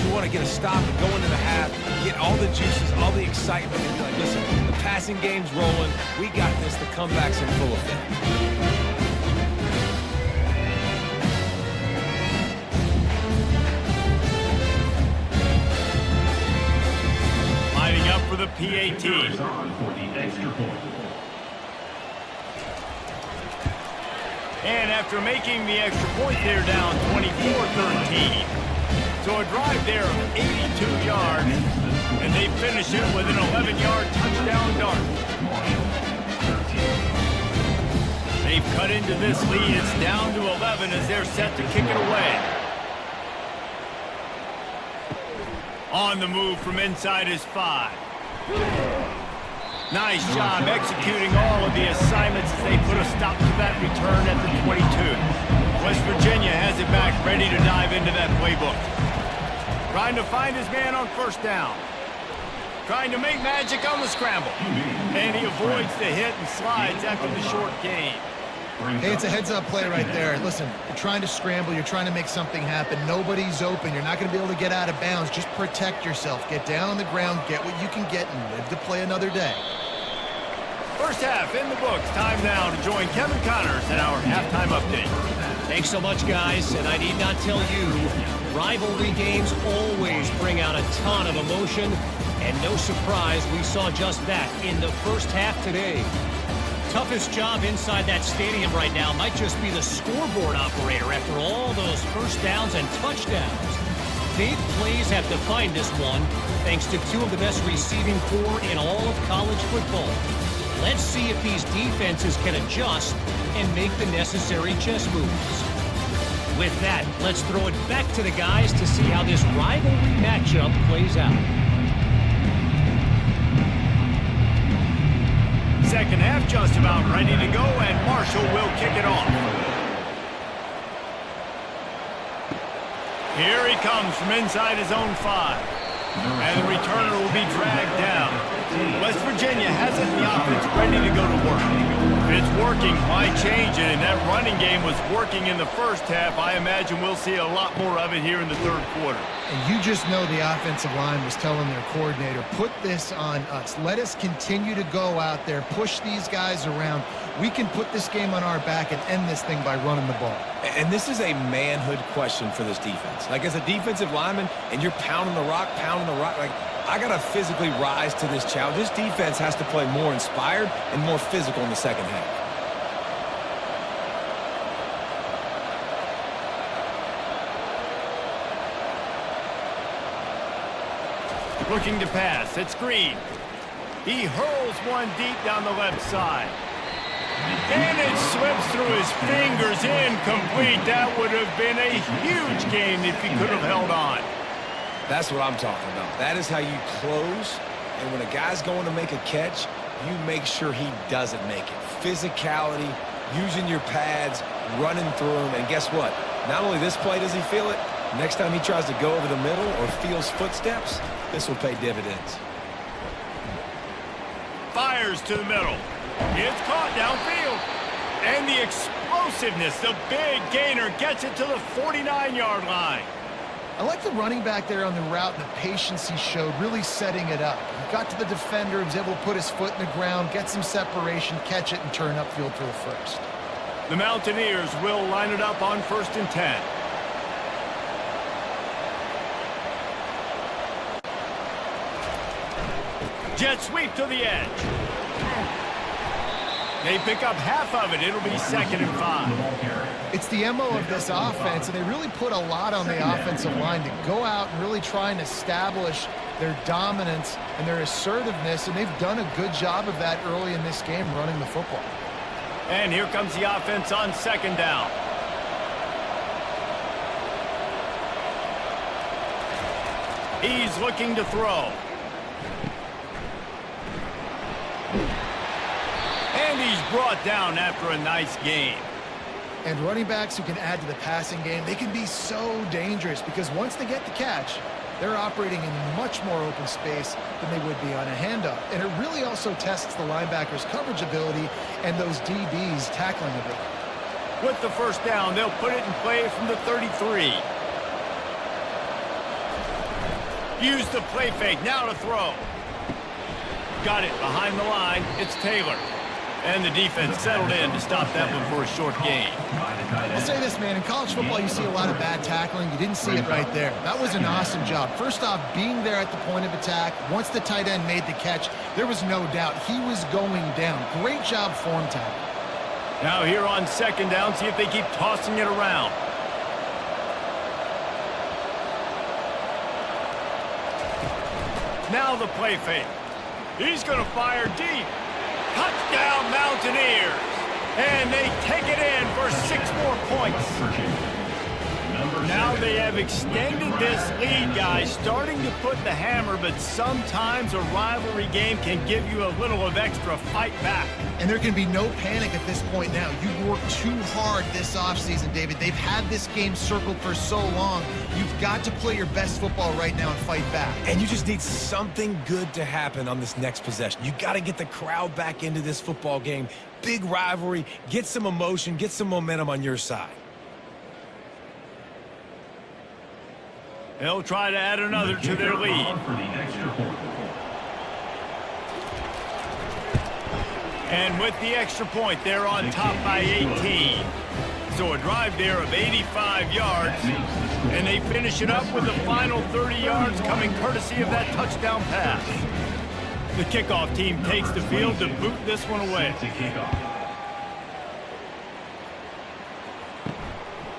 You want to get a stop and go into the half, get all the juices, all the excitement, and be like, listen, the passing game's rolling. We got this. The comeback's in full effect. Up for the PAT. And after making the extra point, they're down 24-13. So a drive there of 82 yards, and they finish it with an 11-yard touchdown dart. They've cut into this lead. It's down to 11 as they're set to kick it away. On the move from inside his 5. Nice job executing all of the assignments as they put a stop to that return at the 22. West Virginia has it back, ready to dive into that playbook. Trying to find his man on 1st down. Trying to make magic on the scramble. And he avoids the hit and slides after the short gain. Hey, it's a heads-up play right there. Listen, you're trying to scramble. You're trying to make something happen. Nobody's open. You're not going to be able to get out of bounds. Just protect yourself. Get down on the ground. Get what you can get and live to play another day. First half in the books. Time now to join Kevin Connors in our halftime update. Thanks so much, guys. And I need not tell you, rivalry games always bring out a ton of emotion. And no surprise, we saw just that in the first half today. Toughest job inside that stadium right now might just be the scoreboard operator after all those first downs and touchdowns. Big plays have defined this one, thanks to 2 of the best receiving corps in all of college football. Let's see if these defenses can adjust and make the necessary chess moves. With that, let's throw it back to the guys to see how this rivalry matchup plays out. Second half just about ready to go, and Marshall will kick it off. Here he comes from inside his own 5. And the returner will be dragged down. West Virginia has it in the offense ready to go to work. If it's working, why change it? And that running game was working in the first half. I imagine we'll see a lot more of it here in the 3rd quarter. And you just know the offensive line was telling their coordinator, put this on us. Let us continue to go out there, push these guys around. We can put this game on our back and end this thing by running the ball. And this is a manhood question for this defense. Like, as a defensive lineman, and you're pounding the rock, like, I got to physically rise to this challenge. This defense has to play more inspired and more physical in the second half. Looking to pass. It's Green. He hurls one deep down the left side. And it slips through his fingers, incomplete. That would have been a huge game if he could have held on. That's what I'm talking about. That is how you close. And when a guy's going to make a catch, you make sure he doesn't make it. Physicality, using your pads, running through them. And guess what? Not only this play does he feel it, next time he tries to go over the middle or feels footsteps, this will pay dividends. Fires to the middle. It's caught downfield. And the explosiveness, the big gainer, gets it to the 49-yard line. I like the running back there on the route and the patience he showed, really setting it up. He got to the defender, he was able to put his foot in the ground, get some separation, catch it, and turn upfield for the first. The Mountaineers will line it up on 1st and 10. Jet sweep to the edge. They pick up half of it. It'll be 2nd and 5. It's the MO of this offense, and they really put a lot on the offensive line to go out and really try and establish their dominance and their assertiveness, and they've done a good job of that early in this game running the football. And here comes the offense on 2nd down. He's looking to throw. And he's brought down after a nice game. And running backs who can add to the passing game, they can be so dangerous because once they get the catch, they're operating in much more open space than they would be on a handoff. And it really also tests the linebackers' coverage ability and those DBs' tackling ability. With the 1st down, they'll put it in play from the 33. Use the play fake, now to throw. Got it behind the line, it's Taylor. And the defense settled in to stop that one for a short gain. I'll say this, man. In college football, you see a lot of bad tackling. You didn't see it right there. That was an awesome job. First off, being there at the point of attack. Once the tight end made the catch, there was no doubt he was going down. Great job form tackle. Now here on 2nd down, see if they keep tossing it around. Now the play fake. He's going to fire deep. Touchdown Mountaineers. And they take it in for 6 more points. Now they have extended this lead, guys, starting to put the hammer, but sometimes a rivalry game can give you a little of extra fight back. And there can be no panic at this point now. You worked too hard this offseason, David. They've had this game circled for so long. You've got to play your best football right now and fight back. And you just need something good to happen on this next possession. You got to get the crowd back into this football game. Big rivalry, get some emotion, get some momentum on your side. They'll try to add another to their lead. And with the extra point, they're on top by 18. So a drive there of 85 yards. And they finish it up with the final 30 yards coming courtesy of that touchdown pass. The kickoff team takes the field to boot this one away.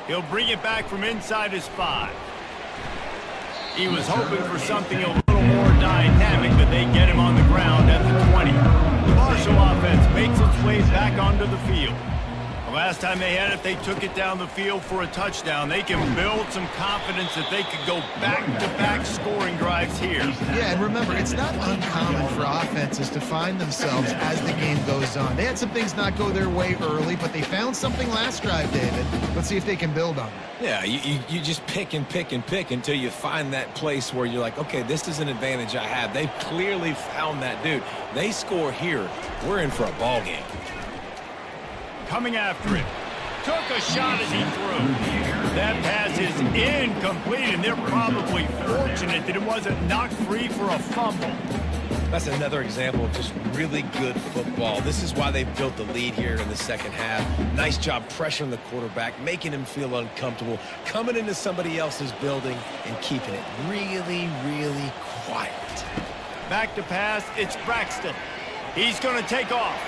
He'll bring it back from inside his 5. He was hoping for something a little more dynamic, but they get him on the ground at the 20. The Marshall offense makes its way back onto the field. The last time they had it, they took it down the field for a touchdown. They can build some confidence that they could go back-to-back scoring drives here. Yeah, and remember, it's not uncommon for offenses to find themselves as the game goes on. They had some things not go their way early, but they found something last drive, David. Let's see if they can build on it. Yeah, you just pick and pick and pick until you find that place where you're like, okay, this is an advantage I have. They've clearly found that dude. They score here, we're in for a ball game. Coming after it. Took a shot as he threw. That pass is incomplete, and they're probably fortunate that it wasn't knocked free for a fumble. That's another example of just really good football. This is why they've built the lead here in the second half. Nice job pressuring the quarterback, making him feel uncomfortable, coming into somebody else's building and keeping it really, really quiet. Back to pass, it's Braxton. He's going to take off.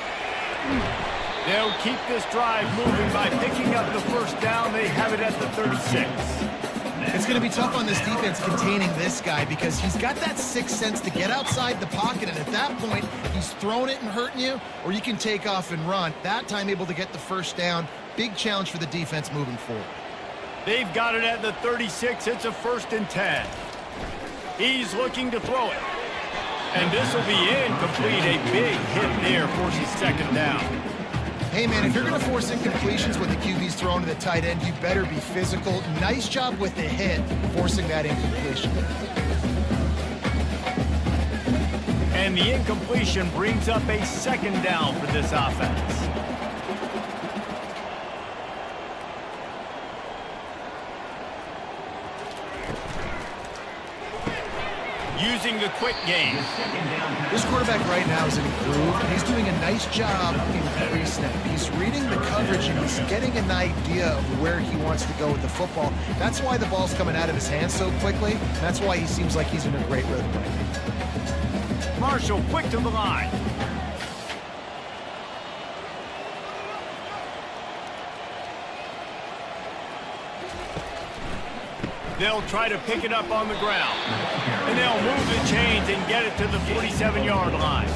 They'll keep this drive moving by picking up the first down. They have it at the 36. It's going to be tough on this defense containing this guy because he's got that sixth sense to get outside the pocket, and at that point, he's throwing it and hurting you, or you can take off and run. That time able to get the first down. Big challenge for the defense moving forward. They've got it at the 36. It's a 1st and 10. He's looking to throw it. And this will be incomplete. A big hit there forces 2nd down. Hey, man, if you're going to force incompletions when the QB's thrown to the tight end, you better be physical. Nice job with the hit, forcing that incompletion. And the incompletion brings up a 2nd down for this offense. Using the quick game. This quarterback right now is in a groove, and he's doing a nice job in pre-snap. He's reading the coverage, and he's getting an idea of where he wants to go with the football. That's why the ball's coming out of his hands so quickly. That's why he seems like he's in a great rhythm right now. Marshall quick to the line. They'll try to pick it up on the ground. And they'll move the chains and get it to the 47-yard line.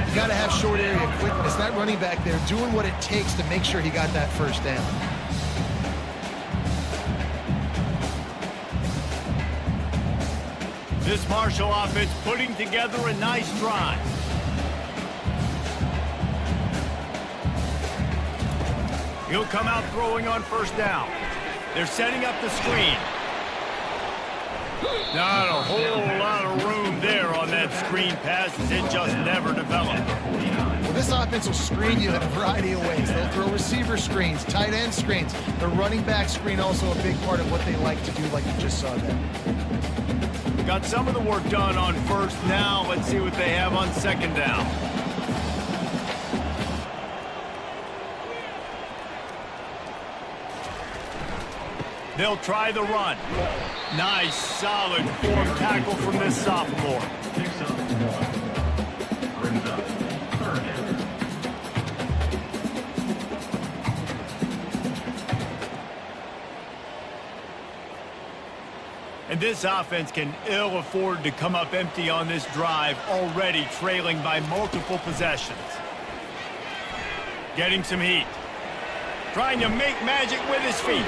You got to have short area quickness. That running back there doing what it takes to make sure he got that first down. This Marshall offense putting together a nice drive. He'll come out throwing on 1st down. They're setting up the screen. Not a whole lot of room there on that screen pass, as it just never developed. Well, this offense will screen you in a variety of ways. They'll throw receiver screens, tight end screens. The running back screen also a big part of what they like to do, like you just saw there. Got some of the work done on 1st. Now let's see what they have on 2nd down. They'll try the run. Nice, solid form tackle from this sophomore. Picks up 1. Brings up 3rd down. And this offense can ill afford to come up empty on this drive, already trailing by multiple possessions. Getting some heat. Trying to make magic with his feet.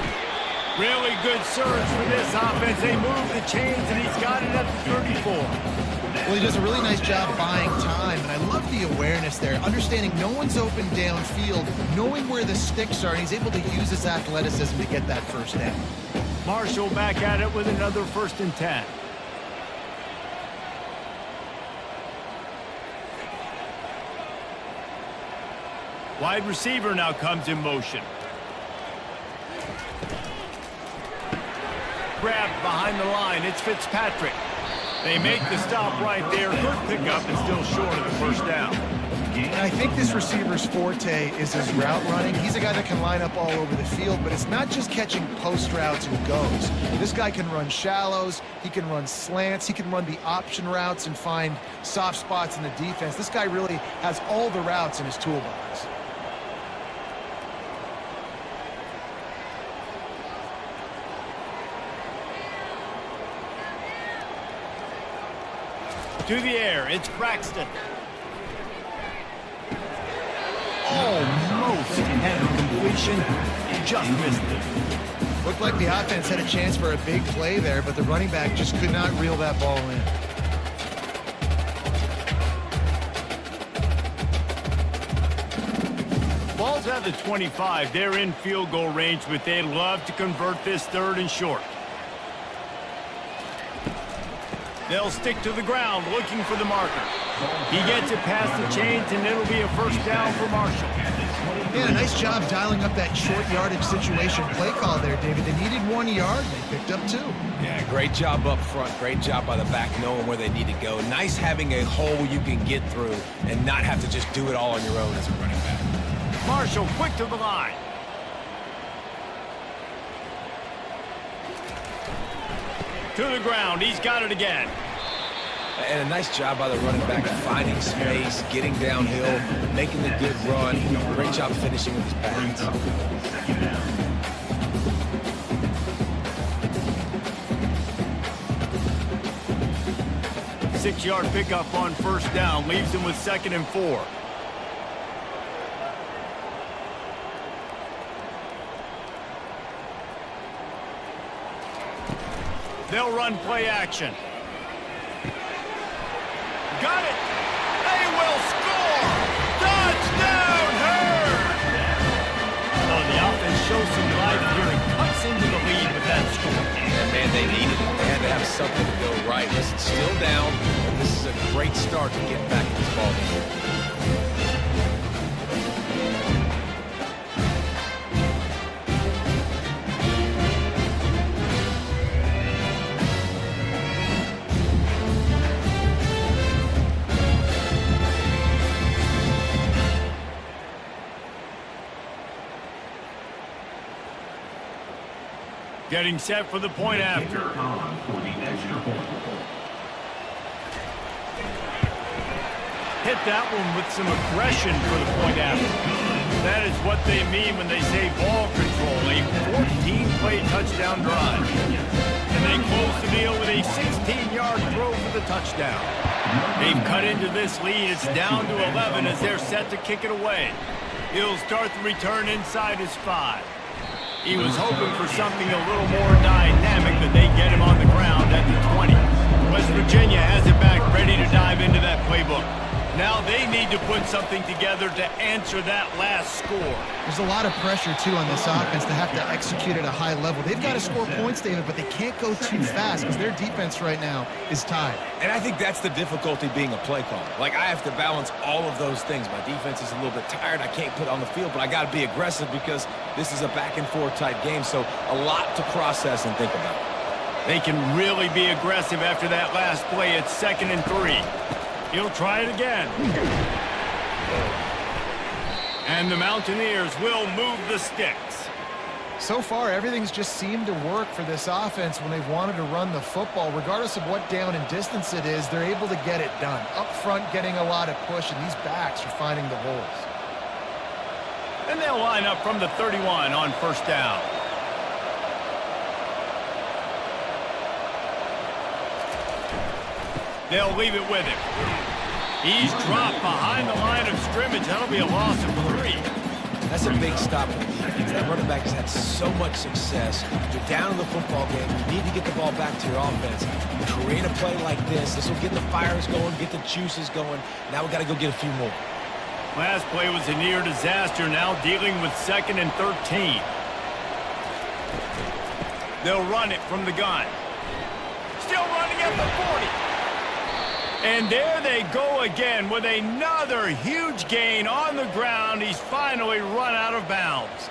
Really good surge for this offense. They move the chains, and he's got it at the 34. Well, he does a really nice job buying time, and I love the awareness there, understanding no one's open downfield, knowing where the sticks are, and he's able to use his athleticism to get that first down. Marshall back at it with another 1st and 10. Wide receiver now comes in motion. Grabbed behind the line. It's Fitzpatrick. They make the stop right there. Good pickup and still short of the 1st down. And I think this receiver's forte is his route running. He's a guy that can line up all over the field, but it's not just catching post routes and goes. This guy can run shallows, he can run slants, he can run the option routes and find soft spots in the defense. This guy really has all the routes in his toolbox. To the air, it's Braxton. Almost had a completion, just missed it. Looked like the offense had a chance for a big play there, but the running back just could not reel that ball in. Ball's at the 25. They're in field goal range, but they'd love to convert this 3rd and short. They'll stick to the ground looking for the marker. He gets it past the chains, and it'll be a 1st down for Marshall. Yeah, nice job dialing up that short yardage situation play call there, David. They needed 1 yard, and they picked up 2. Yeah, great job up front. Great job by the back knowing where they need to go. Nice having a hole you can get through and not have to just do it all on your own as a running back. Marshall quick to the line. To the ground. He's got it again. And a nice job by the running back finding space, getting downhill, making the good run. Great job finishing with his pass. Second down. 6-yard pickup on first down. Leaves him with 2nd and 4. They'll run play action. Got it. They will score. Touchdown, Herd. Oh, the offense shows some life here and cuts into the lead with that score. And man, they needed it. They had to have something to go right. Listen, still down, but this is a great start to get back in this ball game. Getting set for the point after. On for the extra point. Hit that one with some aggression for the point after. That is what they mean when they say ball control. A 14-play touchdown drive. And they close the deal with a 16-yard throw for the touchdown. They've cut into this lead. It's down to 11 as they're set to kick it away. He'll start the return inside his 5. He was hoping for something a little more dynamic, but they get him on the ground at the 20. West Virginia has it back, ready to dive into that playbook. Now they need to put something together to answer that last score. There's a lot of pressure, too, on this offense to have to execute at a high level. They've got to score points, David, but they can't go too fast because their defense right now is tied. And I think that's the difficulty being a play caller. Like, I have to balance all of those things. My defense is a little bit tired. I can't put it on the field, but I got to be aggressive because this is a back-and-forth type game, so a lot to process and think about. They can really be aggressive after that last play. It's 2nd and 3. He'll try it again. And the Mountaineers will move the sticks. So far, everything's just seemed to work for this offense when they've wanted to run the football. Regardless of what down and distance it is, they're able to get it done. Up front, getting a lot of push, and these backs are finding the holes. And they'll line up from the 31 on first down. They'll leave it with him. He's dropped behind the line of scrimmage. That'll be a loss of 3. That's a big stop for the defense. That running back has had so much success. You're down in the football game. You need to get the ball back to your offense. You create a play like this. This will get the fires going, get the juices going. Now we got to go get a few more. Last play was a near disaster. Now dealing with 2nd and 13. They'll run it from the gun. Still running at the 40. And there they go again with another huge gain on the ground. He's finally run out of bounds.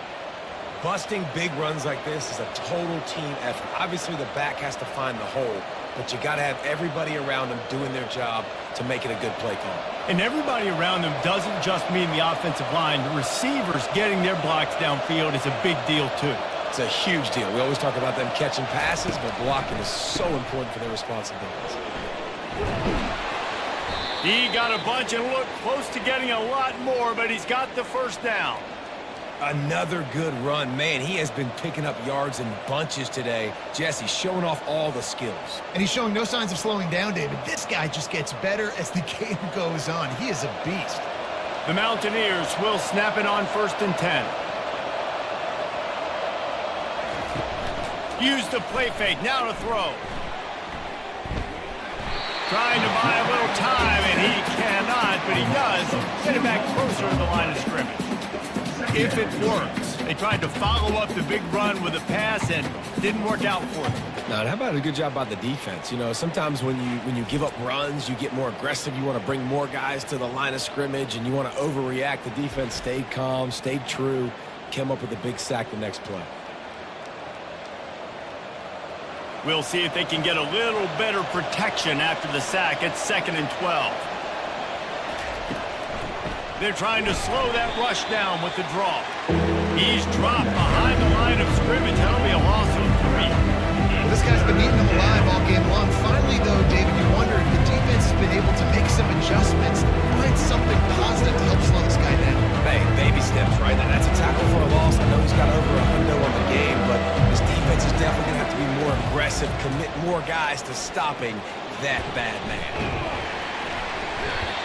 Busting big runs like this is a total team effort. Obviously, the back has to find the hole, but you got to have everybody around them doing their job to make it a good play call. And everybody around them doesn't just mean the offensive line. The receivers getting their blocks downfield is a big deal, too. It's a huge deal. We always talk about them catching passes, but blocking is so important for their responsibilities. He got a bunch and looked close to getting a lot more, but he's got the first down. Another good run. Man, he has been picking up yards in bunches today. Jesse showing off all the skills. And he's showing no signs of slowing down, David. This guy just gets better as the game goes on. He is a beast. The Mountaineers will snap it on 1st and 10. Use the play fake. Now to throw. Trying to buy a little time, and he cannot, but he does get it back closer to the line of scrimmage. If it works, They tried to follow up the big run with a pass and didn't work out for them. Now, how about a good job by the defense? You know, sometimes when you give up runs, you get more aggressive. You want to bring more guys to the line of scrimmage, and you want to overreact. The defense stayed calm, stayed true, came up with a big sack the next play. We'll see if they can get a little better protection after the sack. It's 2nd and 12. They're trying to slow that rush down with the draw. He's dropped behind the line of scrimmage. That'll be a loss of 3. Well, this guy's been eating them alive all game long. Finally, though, David, you wonder if the defense has been able to make some adjustments, find something positive to help slow this guy down. Hey, baby steps, right? Now, that's a tackle for a loss. I know he's got over a window on the game, but his defense is definitely going to have to be more aggressive, commit more guys to stopping that bad man.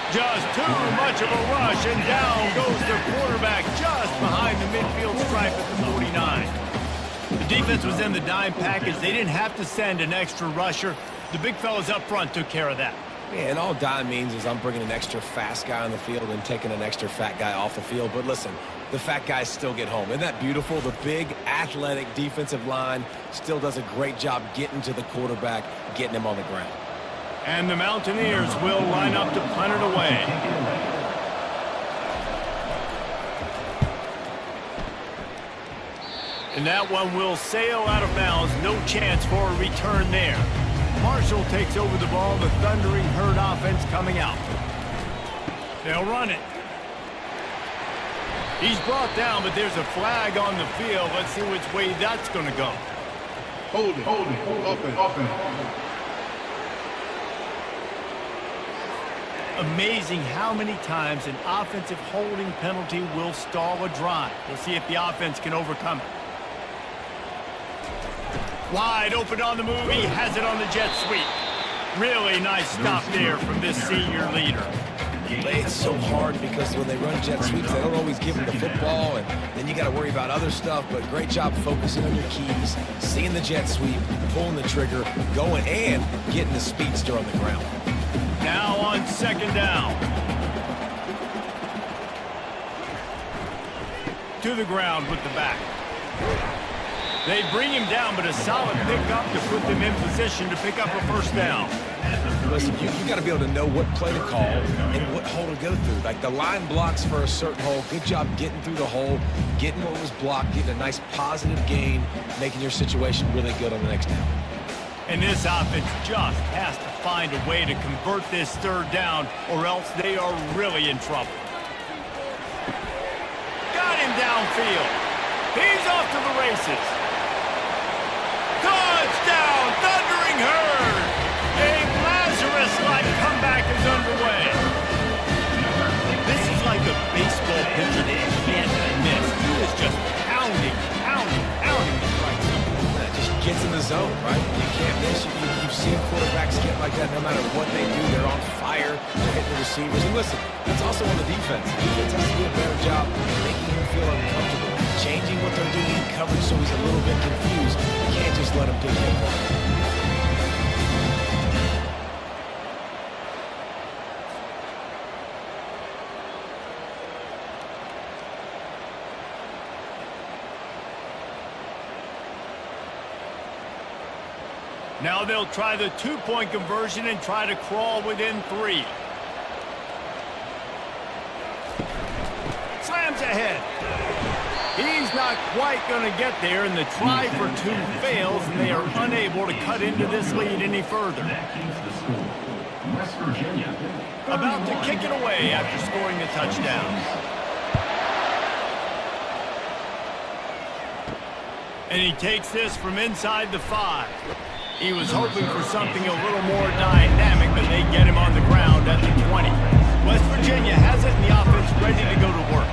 Just too much of a rush, and down goes the quarterback just behind the midfield stripe at the 49. The defense was in the dime package. They didn't have to send an extra rusher. The big fellas up front took care of that. Yeah, and all dime means is I'm bringing an extra fast guy on the field and taking an extra fat guy off the field. But listen, the fat guys still get home. Isn't that beautiful? The big, athletic defensive line still does a great job getting to the quarterback, getting him on the ground. And the Mountaineers will line up to punt it away. And that one will sail out of bounds. No chance for a return there. Marshall takes over the ball. The Thundering Herd offense coming out. They'll run it. He's brought down, but there's a flag on the field. Let's see which way that's going to go. Hold it. Open. Amazing how many times an offensive holding penalty will stall a drive. We'll see if the offense can overcome it. Wide open on the move. He has it on the jet sweep. Really nice stop there from this senior leader. It's so hard because when they run jet sweeps, they don't always give them the football, and then you got to worry about other stuff. But great job focusing on your keys, seeing the jet sweep, pulling the trigger, going and getting the speedster on the ground. Now on 2nd down. To the ground with the back. They bring him down, but a solid pickup to put them in position to pick up a 1st down. Listen, you got to be able to know what play to call and what hole to go through. Like the line blocks for a certain hole. Good job getting through the hole, getting what was blocked, getting a nice positive gain, making your situation really good on the next down. And this offense just has to find a way to convert this 3rd down, or else they are really in trouble. Got him downfield. He's off to the races. Touchdown, Thundering Herd! A Lazarus-like comeback is underway. This is like a baseball pitcher that you can't miss. He is just pounding the strike zone. Just gets in the zone, right? You can't miss. You've seen quarterbacks get like that no matter what they do. They're on fire. They're hitting the receivers. And listen, that's also on the defense. The defense has to do a better job making him feel uncomfortable, changing what they're doing in coverage so he's a little bit confused. You can't just let him pick him apart. Now they'll try the 2-point conversion and try to crawl within 3. Slams ahead. He's not quite going to get there, and the try for 2 fails, and they are unable to cut into this lead any further. West Virginia. About to kick it away after scoring the touchdown. And he takes this from inside the 5. He was hoping for something a little more dynamic, but they get him on the ground at the 20. West Virginia has it, and the offense ready to go to work.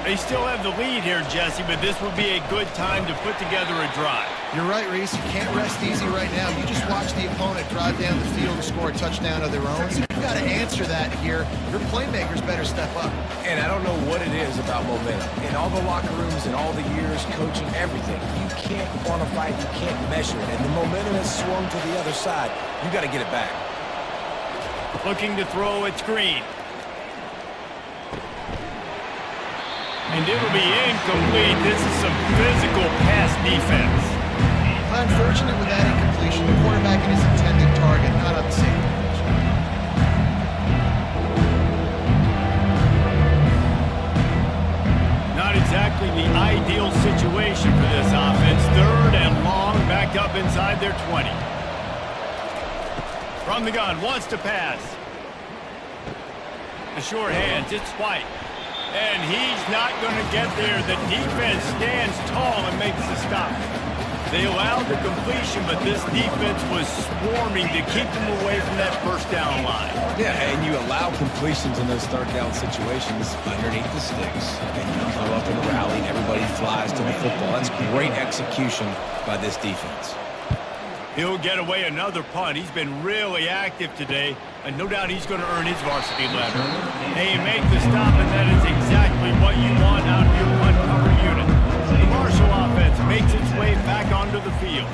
They still have the lead here, Jesse, but this would be a good time to put together a drive. You're right, Reese. You can't rest easy right now. You just watch the opponent drive down the field and score a touchdown of their own. So you've got to answer that here. Your playmakers better step up. And I don't know what it is about momentum. In all the locker rooms, in all the years, coaching, everything, you can't quantify it, you can't measure it. And the momentum has swung to the other side. You got to get it back. Looking to throw, it's Green. And it'll be incomplete. This is some physical pass defense. Unfortunate with that incompletion. The quarterback and his intended target not on the same page. Not exactly the ideal situation for this offense. Third and long, backed up inside their 20. From the gun, wants to pass. The short hands, it's White. And he's not going to get there. The defense stands tall and makes the stop. They allowed the completion, but this defense was swarming to keep them away from that first down line. Yeah, and you allow completions in those third down situations underneath the sticks, and you come up in a rally and everybody flies to the football. That's great execution by this defense. He'll get away another punt. He's been really active today, and no doubt he's going to earn his varsity letter. They make the stop, and that is exactly what you want out of your punt cover unit. The Marshall offense makes its way back onto the field.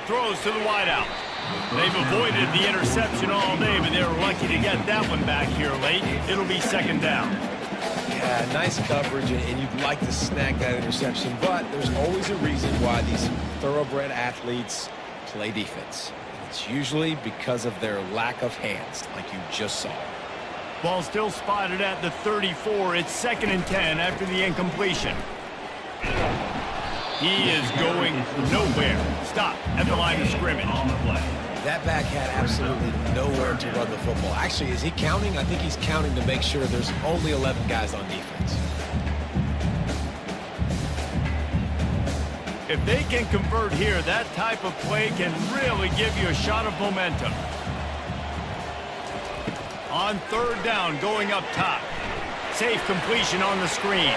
Throws to the wideout. They've avoided the interception all day, but they were lucky to get that one back here late. It'll be second down. Yeah, nice coverage, and you'd like to snag that interception, but there's always a reason why these thoroughbred athletes play defense. It's usually because of their lack of hands, like you just saw. Ball still spotted at the 34. It's 2nd and 10 after the incompletion. He is going nowhere. Stop at the line of scrimmage. That back had absolutely nowhere to run the football. Actually, is he counting? I think he's counting to make sure there's only 11 guys on defense. If they can convert here, that type of play can really give you a shot of momentum. On third down, going up top. Safe completion on the screen.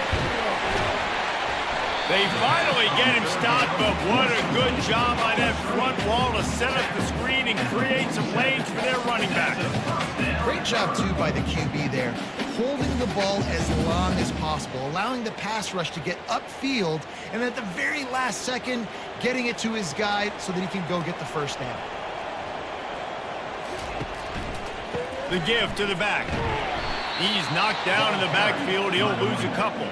They finally get him stopped, but what a good job by that front wall to set up the screen and create some lanes for their running back. Great job, too, by the QB there. Holding the ball as long as possible, allowing the pass rush to get upfield, and at the very last second, getting it to his guy so that he can go get the first down. The give to the back. He's knocked down in the backfield. He'll lose a couple.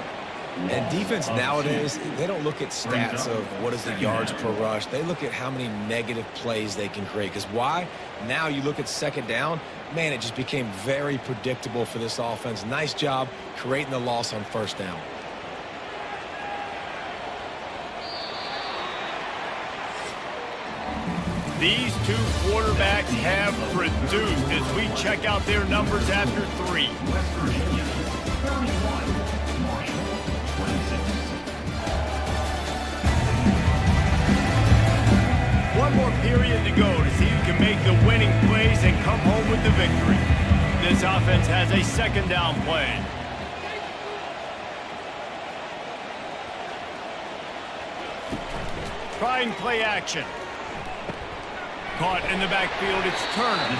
And defense nowadays, they don't look at stats of what is the yards per rush. They look at how many negative plays they can create. Because why? Now you look at second down, man, it just became very predictable for this offense. Nice job creating the loss on first down. These two quarterbacks have produced as we check out their numbers after 3. West Virginia, 31. Marshall, 26. One more period to go to see who can make the winning plays and come home with the victory. This offense has a second down play. Trying play action. Caught in the backfield, it's Turner.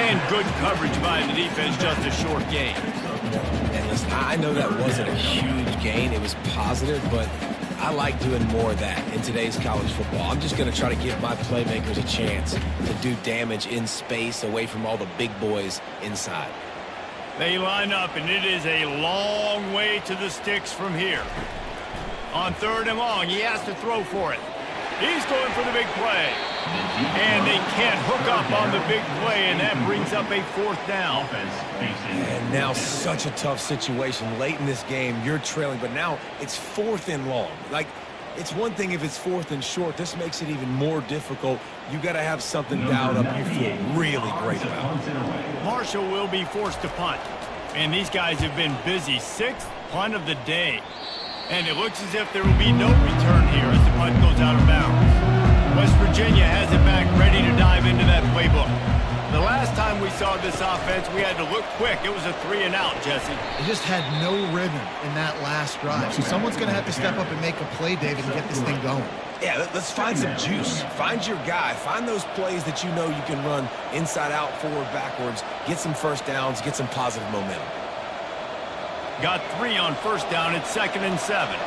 And good coverage by the defense, just a short gain. And listen, I know that wasn't a huge gain. It was positive, but I like doing more of that in today's college football. I'm just going to try to give my playmakers a chance to do damage in space away from all the big boys inside. They line up, and it is a long way to the sticks from here. On third and long, he has to throw for it. He's going for the big play. And they can't hook up on the big play, and that brings up a fourth down. And now such a tough situation. Late in this game, you're trailing, but now it's fourth and long. Like, it's one thing if it's fourth and short. This makes it even more difficult. You got to have something dialed up you feel really great about. Marshall will be forced to punt. And these guys have been busy. 6th punt of the day. And it looks as if there will be no return here as the punt goes out of bounds. West Virginia has it back, ready to dive into that playbook. The last time we saw this offense, we had to look quick. It was a 3-and-out, Jesse. They just had no rhythm in that last drive. So someone's going to have to step up and make a play, David, and get this thing going. Yeah, let's find some juice. Find your guy. Find those plays that you know you can run inside out, forward, backwards. Get some first downs. Get some positive momentum. Got 3 on first down. It's 2nd and 7.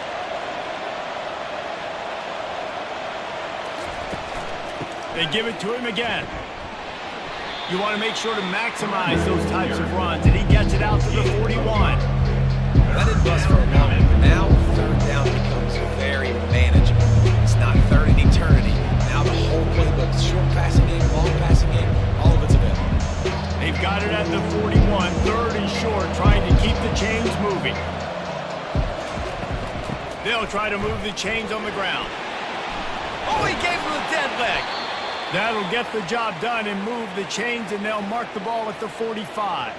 They give it to him again. You want to make sure to maximize those types of runs, and he gets it out to the 41. That didn't bust for a moment, but now third down becomes very manageable. It's not third in eternity. Now the whole playbook, short passing game, long passing game, all of it's available. They've got it at the 41, third and short, trying to keep the chains moving. They'll try to move the chains on the ground. Oh, he gave him a dead leg. That'll get the job done and move the chains, and they'll mark the ball at the 45.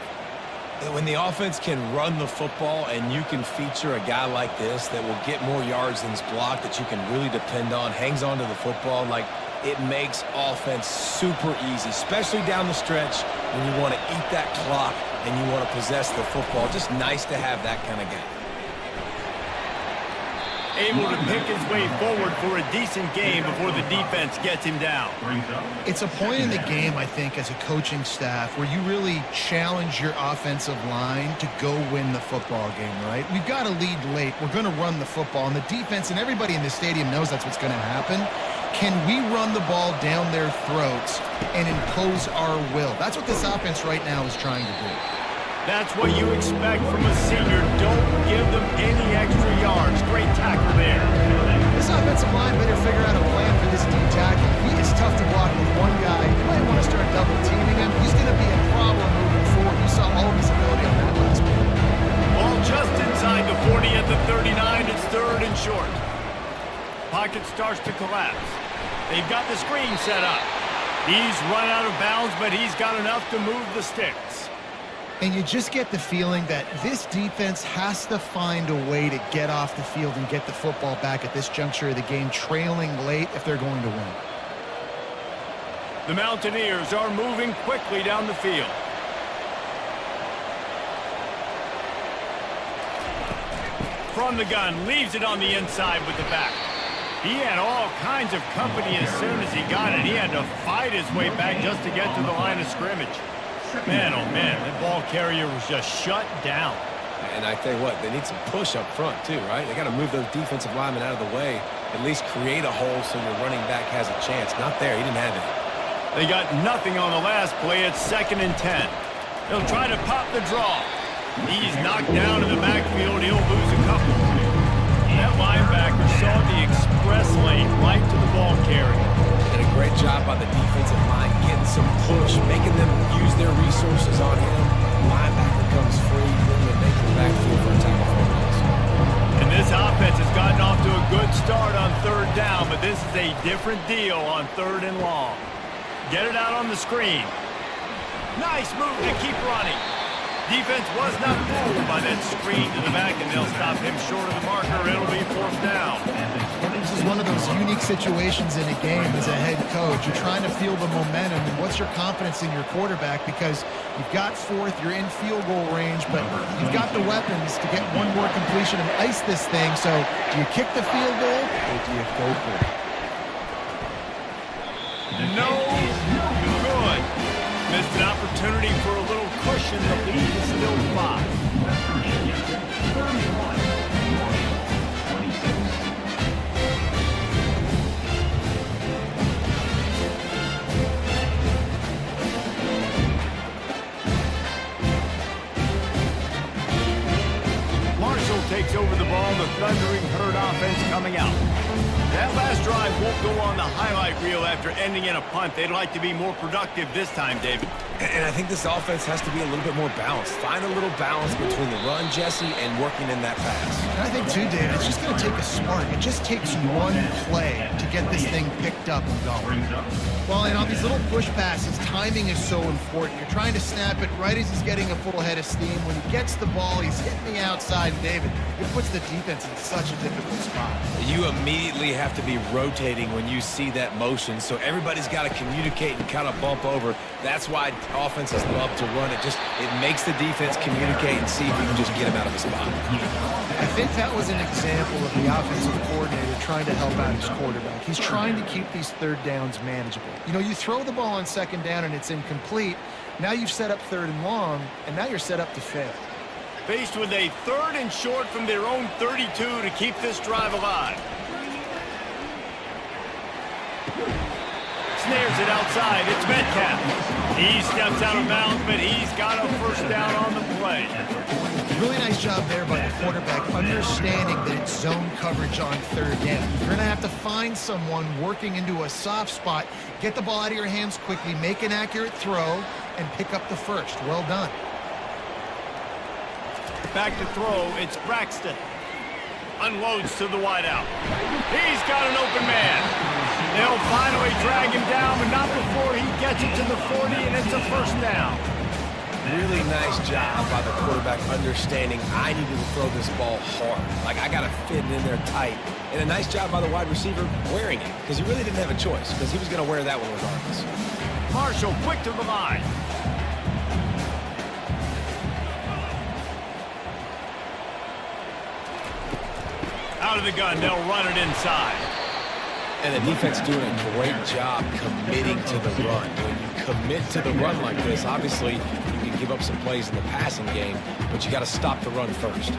When the offense can run the football and you can feature a guy like this that will get more yards than his block, that you can really depend on, hangs on to the football, like it makes offense super easy, especially down the stretch when you want to eat that clock and you want to possess the football. Just nice to have that kind of guy. Able to pick his way forward for a decent game before the defense gets him down. It's a point in the game, I think, as a coaching staff where you really challenge your offensive line to go win the football game, right? We've got to lead late. We're going to run the football, and the defense and everybody in the stadium knows that's what's going to happen. Can we run the ball down their throats and impose our will? That's what this offense right now is trying to do. That's what you expect from a senior. Don't give them any extra yards. Great tackle there. This offensive line better figure out a plan for this D tackle. He is tough to block with one guy. You might want to start double teaming him. He's going to be a problem moving forward. You saw all of his ability on that last play. Ball just inside the 40 at the 39. It's third and short. Pocket starts to collapse. They've got the screen set up. He's run out of bounds, but he's got enough to move the sticks. And you just get the feeling that this defense has to find a way to get off the field and get the football back at this juncture of the game, trailing late if they're going to win. The Mountaineers are moving quickly down the field. From the gun, leaves it on the inside with the back. He had all kinds of company as soon as he got it. He had to fight his way back just to get to the line of scrimmage. Man, oh man, the ball carrier was just shut down. And I tell you what, they need some push up front too, right? They got to move those defensive linemen out of the way, at least create a hole so your running back has a chance. Not there, he didn't have it. They got nothing on the last play. It's 2nd and 10. They'll try to pop the draw. He's knocked down in the backfield. He'll lose a couple. That linebacker saw the express lane right to the ball carrier. Did a great job by the defensive line, getting some push, making them use their resources on him. Linebacker comes free, bringing him into the backfield for a tackle for a loss. And this offense has gotten off to a good start on third down, but this is a different deal on third and long. Get it out on the screen. Nice move to keep running. Defense was not fooled by that screen to the back, and they'll stop him short of the marker. It'll be 4th down. This is one of those unique situations in a game as a head coach. You're trying to feel the momentum, and what's your confidence in your quarterback? Because you've got 4th, you're in field goal range, but you've got the weapons to get one more completion and ice this thing. So do you kick the field goal, or do you go for it? No good. Missed an opportunity for a little cushion. The lead is still 5. Marshall takes over the ball. The Thundering Herd offense coming out. That last drive won't go on the highlight reel after ending in a punt. They'd like to be more productive this time, David. And I think this offense has to be a little bit more balanced. Find a little balance between the run, Jesse, and working in that pass. And I think, too, David, it's just going to take a spark. It just takes one play to get this thing picked up and going. Well, and on these little push passes, timing is so important. You're trying to snap it right as he's getting a full head of steam. When he gets the ball, he's hitting the outside. And, David, it puts the defense in such a difficult spot. You immediately have to be rotating when you see that motion, so everybody's got to communicate and kind of bump over. That's why offenses love to run it. It makes the defense communicate and see if you can just get him out of his spot. I think that was an example of the offensive coordinator trying to help out his quarterback. He's trying to keep these third downs manageable. You know, you throw the ball on 2nd down and it's incomplete. Now you've set up 3rd and long, and now you're set up to fail. Faced with a 3rd and short from their own 32 to keep this drive alive. snares it outside. It's Metcalf. He steps out of bounds, but he's got a first down on the play. Really nice job there by the quarterback, understanding that it's zone coverage on third down. You're going to have to find someone working into a soft spot, get the ball out of your hands quickly, make an accurate throw, and pick up the first. Well done. Back to throw, it's Braxton. Unloads to the wideout. He's got an open man. They'll finally drag him down, but not before he gets it to the 40, and it's a first down. Really nice job by the quarterback understanding I needed to throw this ball hard. Like, I got to fit it in there tight. And a nice job by the wide receiver wearing it, because he really didn't have a choice, because he was going to wear that one regardless. Marshall quick to the line. Out of the gun, they'll run it inside. And the defense doing a great job committing to the run. When you commit to the run like this, obviously you can give up some plays in the passing game, but you got to stop the run first.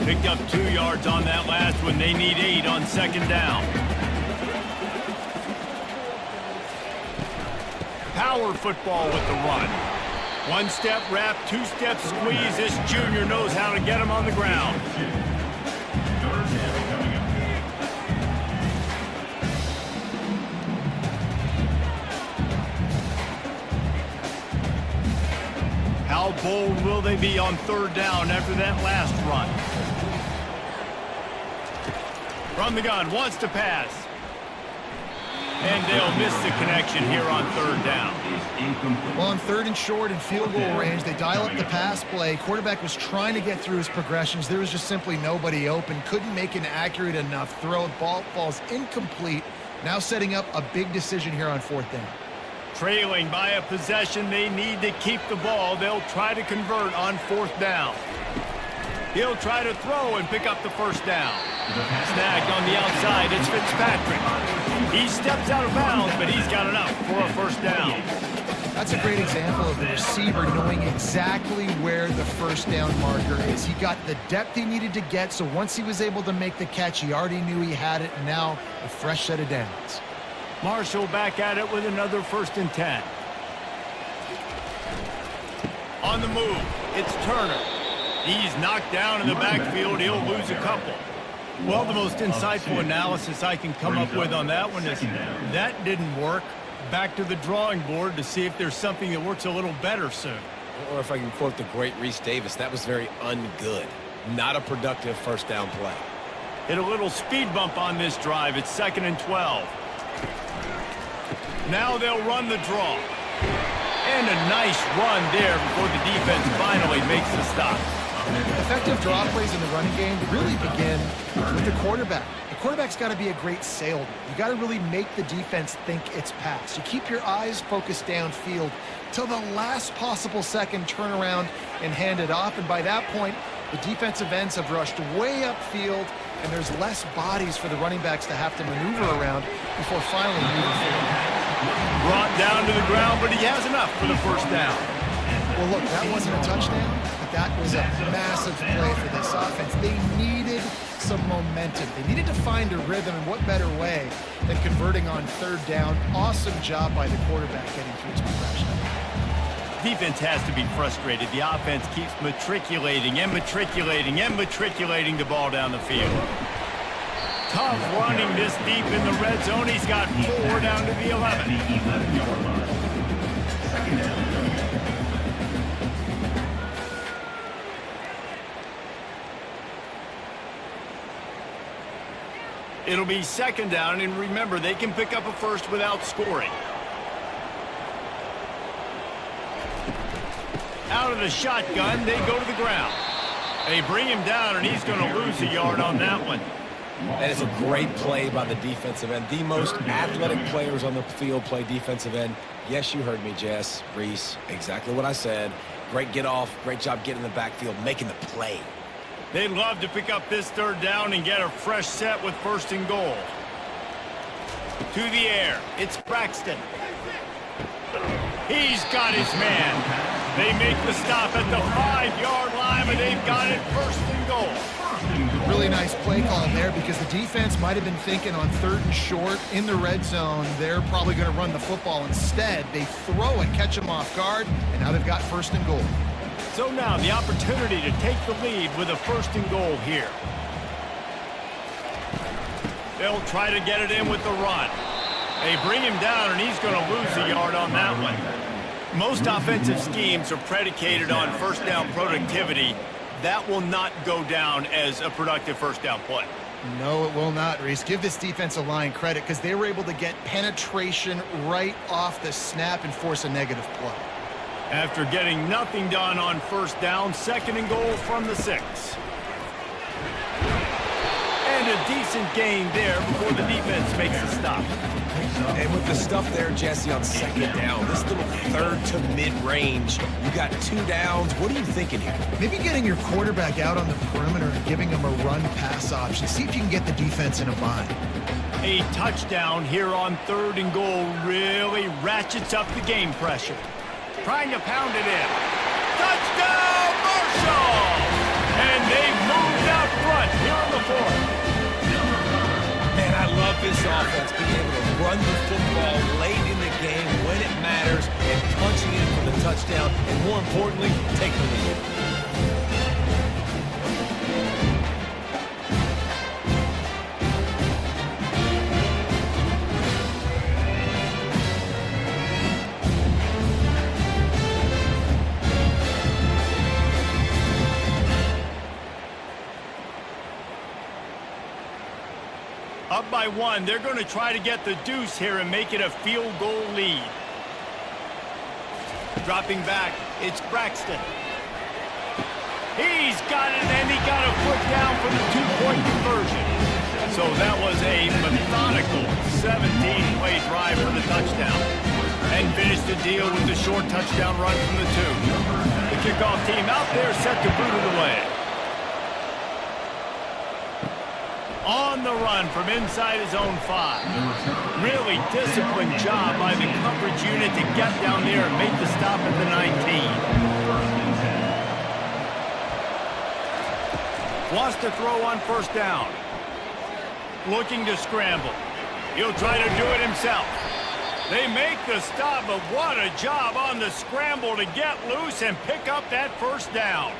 Picked up 2 yards on that last one. They need 8 on second down. Power football with the run. 1-step wrap, 2-step squeeze. This junior knows how to get him on the ground. How bold will they be on third down after that last run? From the gun, wants to pass. And they'll miss the connection here on third down. Well, on third and short and field goal range, they dial up the pass play. Quarterback was trying to get through his progressions. There was just simply nobody open. Couldn't make an accurate enough throw. Ball falls incomplete. Now setting up a big decision here on fourth down. Trailing by a possession, they need to keep the ball. They'll try to convert on fourth down. He'll try to throw and pick up the first down. Snagged on the outside, it's Fitzpatrick. He steps out of bounds, but he's got enough for a first down. That's a great example of the receiver knowing exactly where the first down marker is. He got the depth he needed to get, so once he was able to make the catch, he already knew he had it, and now a fresh set of downs. Marshall back at it with another 1st and 10. On the move, it's Turner. He's knocked down in the backfield. He'll lose a couple. Well, the most insightful analysis I can come up with on that one is that didn't work. Back to the drawing board to see if there's something that works a little better soon. Or if I can quote the great Reese Davis, that was very ungood. Not a productive first down play. Hit a little speed bump on this drive. It's 2nd and 12. Now they'll run the draw. And a nice run there before the defense finally makes the stop. Effective draw plays in the running game really begin with the quarterback. The quarterback's got to be a great salesman. You got to really make the defense think it's pass. You keep your eyes focused downfield till the last possible second, turn around and hand it off. And by that point, the defensive ends have rushed way upfield, and there's less bodies for the running backs to have to maneuver around before finally moving forward. Brought down to the ground, but he has enough for the first down. Well, look, that wasn't a touchdown, but that was a massive play for this offense. They needed some momentum. They needed to find a rhythm, and what better way than converting on third down. Awesome job by the quarterback getting through his progression. Defense has to be frustrated. The offense keeps matriculating and matriculating and matriculating the ball down the field. Tough running this deep in the red zone. He's got 4 down to the 11. Second down. It'll be 2nd down, and remember, they can pick up a first without scoring. Out of the shotgun, they go to the ground. They bring him down, and he's going to lose a yard on that one. That is a great play by the defensive end. The most athletic players on the field play defensive end. Yes, you heard me, Jess, Reese. Exactly what I said. Great get off. Great job getting in the backfield, making the play. They'd love to pick up this 3rd down and get a fresh set with 1st and goal. To the air, it's Braxton. He's got his man. They make the stop at the 5-yard line, but they've got it 1st and goal. Really nice play call there because the defense might have been thinking on 3rd and short in the red zone, they're probably going to run the football. Instead, they throw it, catch them off guard, and now they've got 1st and goal. So now the opportunity to take the lead with a 1st and goal here. They'll try to get it in with the run. They bring him down, and he's going to lose a yard on that one. Most offensive schemes are predicated on 1st down productivity. That will not go down as a productive 1st down play. No, it will not, Reese. Give this defensive line credit because they were able to get penetration right off the snap and force a negative play. After getting nothing done on 1st down, 2nd and goal from the 6. And a decent gain there before the defense makes a stop. And with the stuff there, Jesse, on 2nd down, this little 3rd to mid-range, you got 2 downs. What are you thinking here? Maybe getting your quarterback out on the perimeter and giving him a run-pass option. See if you can get the defense in a bind. A touchdown here on 3rd and goal really ratchets up the game pressure. Trying to pound it in. Touchdown, Marshall! And they've moved out front here on the 4th. Man, I love this offense, being able to run the football late in the game when it matters and punching in for the touchdown, and more importantly, take the lead. Up by 1, they're going to try to get the deuce here and make it a field goal lead. Dropping back, it's Braxton. He's got it, and he got a foot down for the 2-point conversion. So that was a methodical 17-play drive for the touchdown. And finished the deal with the short touchdown run from the 2. The kickoff team out there set to boot it away. On the run from inside his own 5. Really disciplined job by the coverage unit to get down there and make the stop at the 19. Wants to throw on 1st down. Looking to scramble. He'll try to do it himself. They make the stop, but what a job on the scramble to get loose and pick up that 1st down.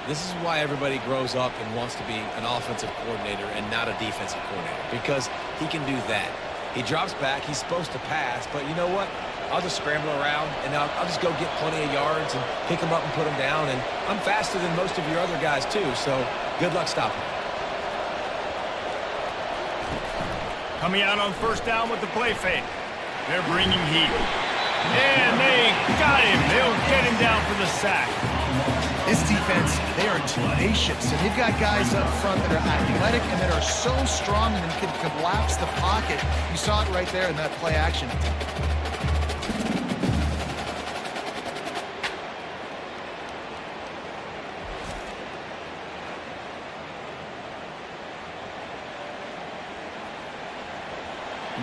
This is why everybody grows up and wants to be an offensive coordinator and not a defensive coordinator, because he can do that. He drops back, he's supposed to pass, but you know what? I'll just scramble around, and I'll just go get plenty of yards and pick them up and put them down, and I'm faster than most of your other guys too, so good luck stopping. Coming out on 1st down with the play fake. They're bringing heat. And they got him. They'll get him down for the sack. This defense, they are tenacious, and they've got guys up front that are athletic and that are so strong and can collapse the pocket. You saw it right there in that play action.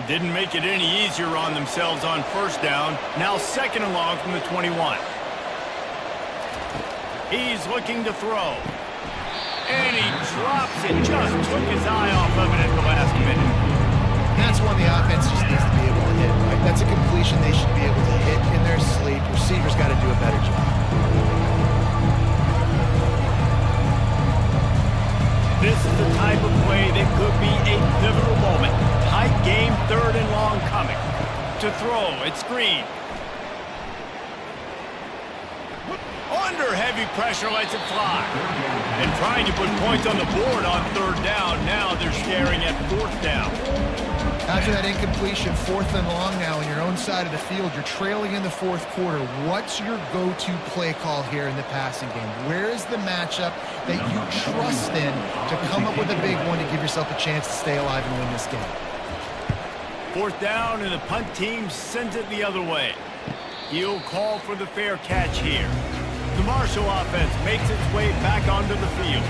Didn't make it any easier on themselves on 1st down. Now 2nd and long from the 21. He's looking to throw. And he drops it. Just took his eye off of it at the last minute. That's one the offense just needs to be able to hit, right? That's a completion they should be able to hit in their sleep. Receivers got to do a better job. This is the type of play that could be a pivotal moment. Tight game, 3rd and long coming. To throw, it's Green. Under heavy pressure, lets it fly. And trying to put points on the board on 3rd down. Now they're staring at 4th down. After that incompletion, 4th and long now on your own side of the field, you're trailing in the 4th quarter. What's your go-to play call here in the passing game? Where is the matchup that you trust in to come up with a big one to give yourself a chance to stay alive and win this game? 4th down, and the punt team sends it the other way. He'll call for the fair catch here. The Marshall offense makes its way back onto the field.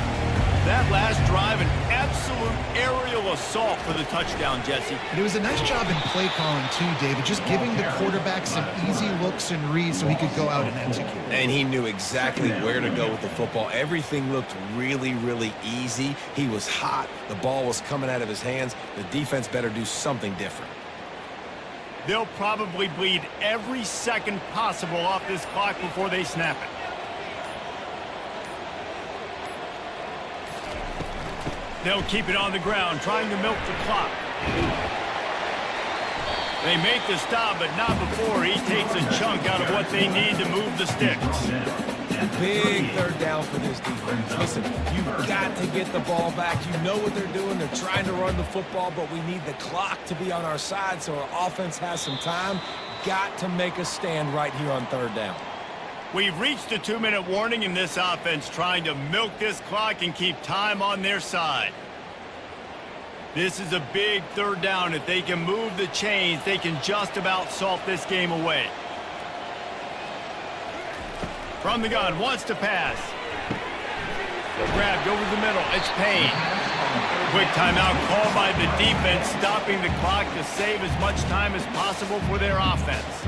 That last drive, an absolute aerial assault for the touchdown, Jesse. It was a nice job in play calling too, David, just giving the quarterback some easy looks and reads so he could go out and execute. And he knew exactly where to go with the football. Everything looked really, really easy. He was hot. The ball was coming out of his hands. The defense better do something different. They'll probably bleed every second possible off this clock before they snap it. They'll keep it on the ground, trying to milk the clock. They make the stop, but not before he takes a chunk out of what they need to move the sticks. Big third down for this defense. Listen, you've got to get the ball back. You know what they're doing. They're trying to run the football, but we need the clock to be on our side so our offense has some time. Got to make a stand right here on third down. We've reached a 2-minute warning in this offense, trying to milk this clock and keep time on their side. This is a big third down. If they can move the chains, they can just about salt this game away. From the gun, wants to pass. Grabbed over the middle. It's Payne. Quick timeout called by the defense, stopping the clock to save as much time as possible for their offense.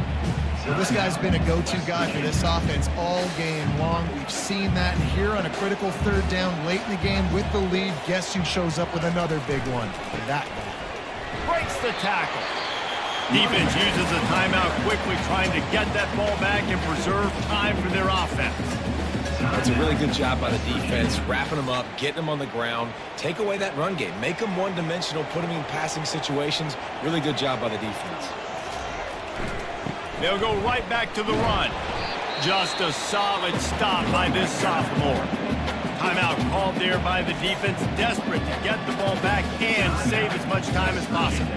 Well, this guy's been a go-to guy for this offense all game long. We've seen that here on a critical third down late in the game with the lead. Guess who shows up with another big one? That guy. Breaks the tackle. Defense uses a timeout quickly, trying to get that ball back and preserve time for their offense. It's a really good job by the defense, wrapping them up, getting them on the ground, take away that run game, make them one-dimensional, put them in passing situations. Really good job by the defense. They'll go right back to the run. Just a solid stop by this sophomore. Timeout called there by the defense, desperate to get the ball back and save as much time as possible.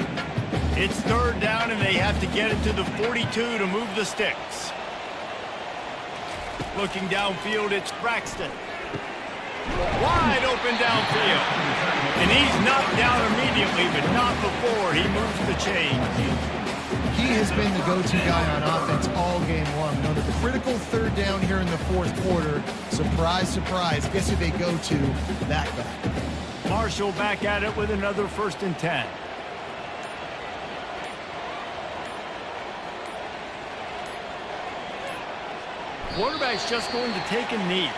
It's third down, and they have to get it to the 42 to move the sticks. Looking downfield, it's Braxton. Wide open downfield. And he's knocked down immediately, but not before he moves the chains. He has been the go-to guy on offense all game long. On the critical third down here in the fourth quarter, surprise, surprise, guess who they go to? That guy. Marshall back at it with another 1st and 10. Quarterback's just going to take a knee.